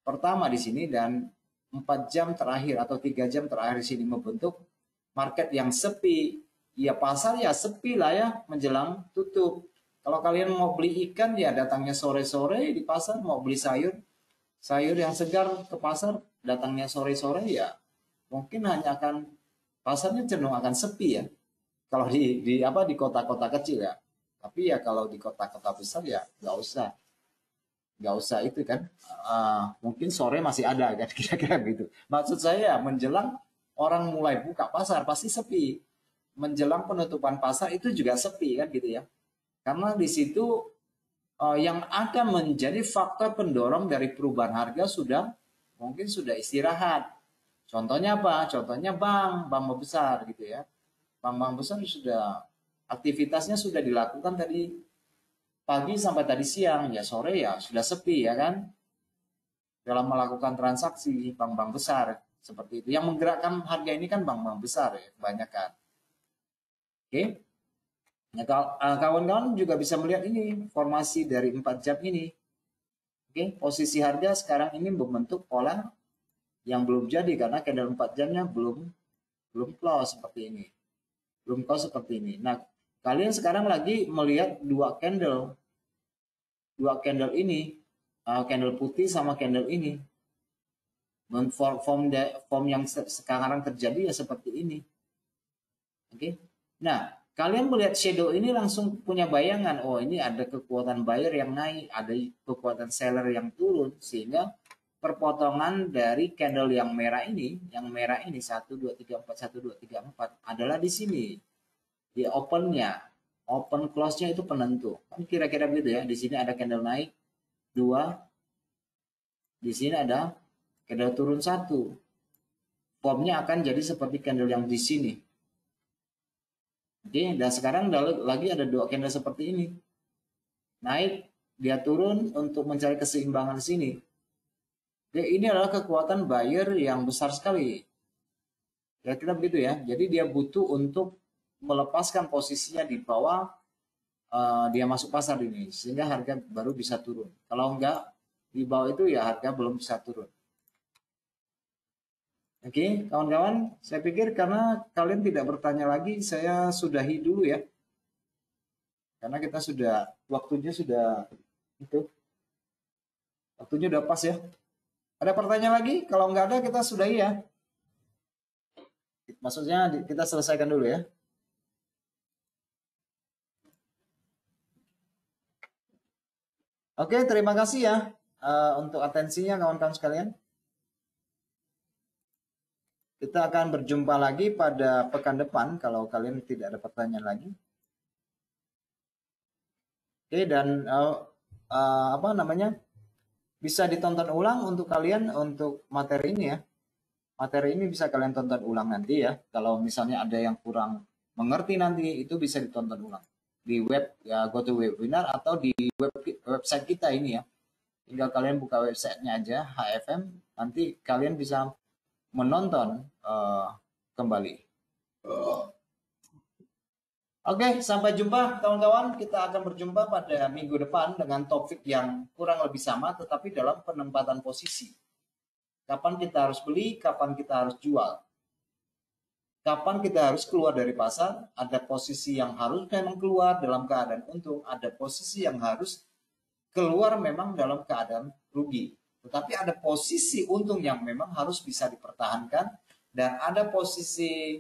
pertama di sini dan 4 jam terakhir atau 3 jam terakhir di sini membentuk market yang sepi. Ya pasar ya sepi lah ya menjelang tutup. Kalau kalian mau beli ikan ya datangnya sore-sore di pasar, mau beli sayur yang segar ke pasar datangnya sore-sore ya mungkin hanya akan pasarnya cenderung akan sepi ya. Kalau di kota-kota kecil ya. Tapi ya kalau di kota-kota besar ya nggak usah itu kan. Mungkin sore masih ada kan kira-kira gitu. Maksud saya menjelang orang mulai buka pasar pasti sepi. Menjelang penutupan pasar itu juga sepi kan gitu ya. Karena di situ yang akan menjadi faktor pendorong dari perubahan harga mungkin sudah istirahat. Contohnya apa? Contohnya bank besar gitu ya. Bank besar sudah aktivitasnya sudah dilakukan tadi pagi sampai tadi siang, ya sore ya sudah sepi ya kan dalam melakukan transaksi bank-bank besar seperti itu. Yang menggerakkan harga ini kan bank-bank besar ya kebanyakan. Oke. Nah, kawan-kawan juga bisa melihat ini formasi dari 4 jam ini. Oke, posisi harga sekarang ini membentuk pola yang belum jadi karena candle 4 jamnya belum close seperti ini. Belum close seperti ini. Nah, kalian sekarang lagi melihat dua candle ini, candle putih sama candle ini. Form yang sekarang terjadi ya seperti ini. Oke. Nah, kalian melihat shadow ini langsung punya bayangan, oh ini ada kekuatan buyer yang naik, ada kekuatan seller yang turun, sehingga perpotongan dari candle yang merah ini 1 2 3 4 1 2 3 4 adalah di sini. Di open close-nya itu penentu. Kan kira-kira begitu ya. Di sini ada candle naik 2. Di sini ada candle turun 1. Formnya akan jadi seperti candle yang di sini. Oke, dan sekarang lagi ada 2 candle seperti ini. Naik, dia turun untuk mencari keseimbangan di sini. Jadi ini adalah kekuatan buyer yang besar sekali. Kira-kira begitu ya. Jadi dia butuh untuk melepaskan posisinya di bawah dia masuk pasar ini sehingga harga baru bisa turun. Kalau enggak di bawah itu ya harga belum bisa turun. Oke, kawan-kawan, saya pikir karena kalian tidak bertanya lagi, saya sudahi dulu ya. Karena kita waktunya sudah pas ya. Ada pertanyaan lagi? Kalau enggak ada kita sudahi ya. Maksudnya kita selesaikan dulu ya. Oke, terima kasih ya untuk atensinya kawan-kawan sekalian. Kita akan berjumpa lagi pada pekan depan kalau kalian tidak ada pertanyaan lagi. Oke, dan apa namanya? Bisa ditonton ulang untuk kalian untuk materi ini ya. Materi ini bisa kalian tonton ulang nanti ya. Kalau misalnya ada yang kurang mengerti nanti itu bisa ditonton ulang di web ya, GoToWebinar atau di website kita ini ya. Tinggal kalian buka websitenya aja HFM, nanti kalian bisa menonton kembali. Oke, sampai jumpa kawan-kawan. Kita akan berjumpa pada minggu depan dengan topik yang kurang lebih sama, tetapi dalam penempatan posisi. Kapan kita harus beli, kapan kita harus jual. Kapan kita harus keluar dari pasar, ada posisi yang harus memang keluar dalam keadaan untung, ada posisi yang harus keluar memang dalam keadaan rugi. Tetapi ada posisi untung yang memang harus bisa dipertahankan, dan ada posisi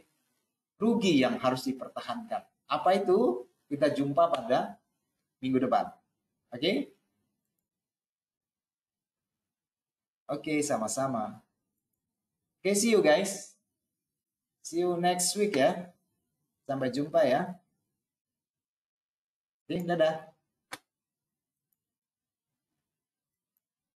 rugi yang harus dipertahankan. Apa itu? Kita jumpa pada minggu depan. Oke? Oke, sama-sama. Oke, see you guys. See you next week ya. Sampai jumpa ya. Oke, dadah.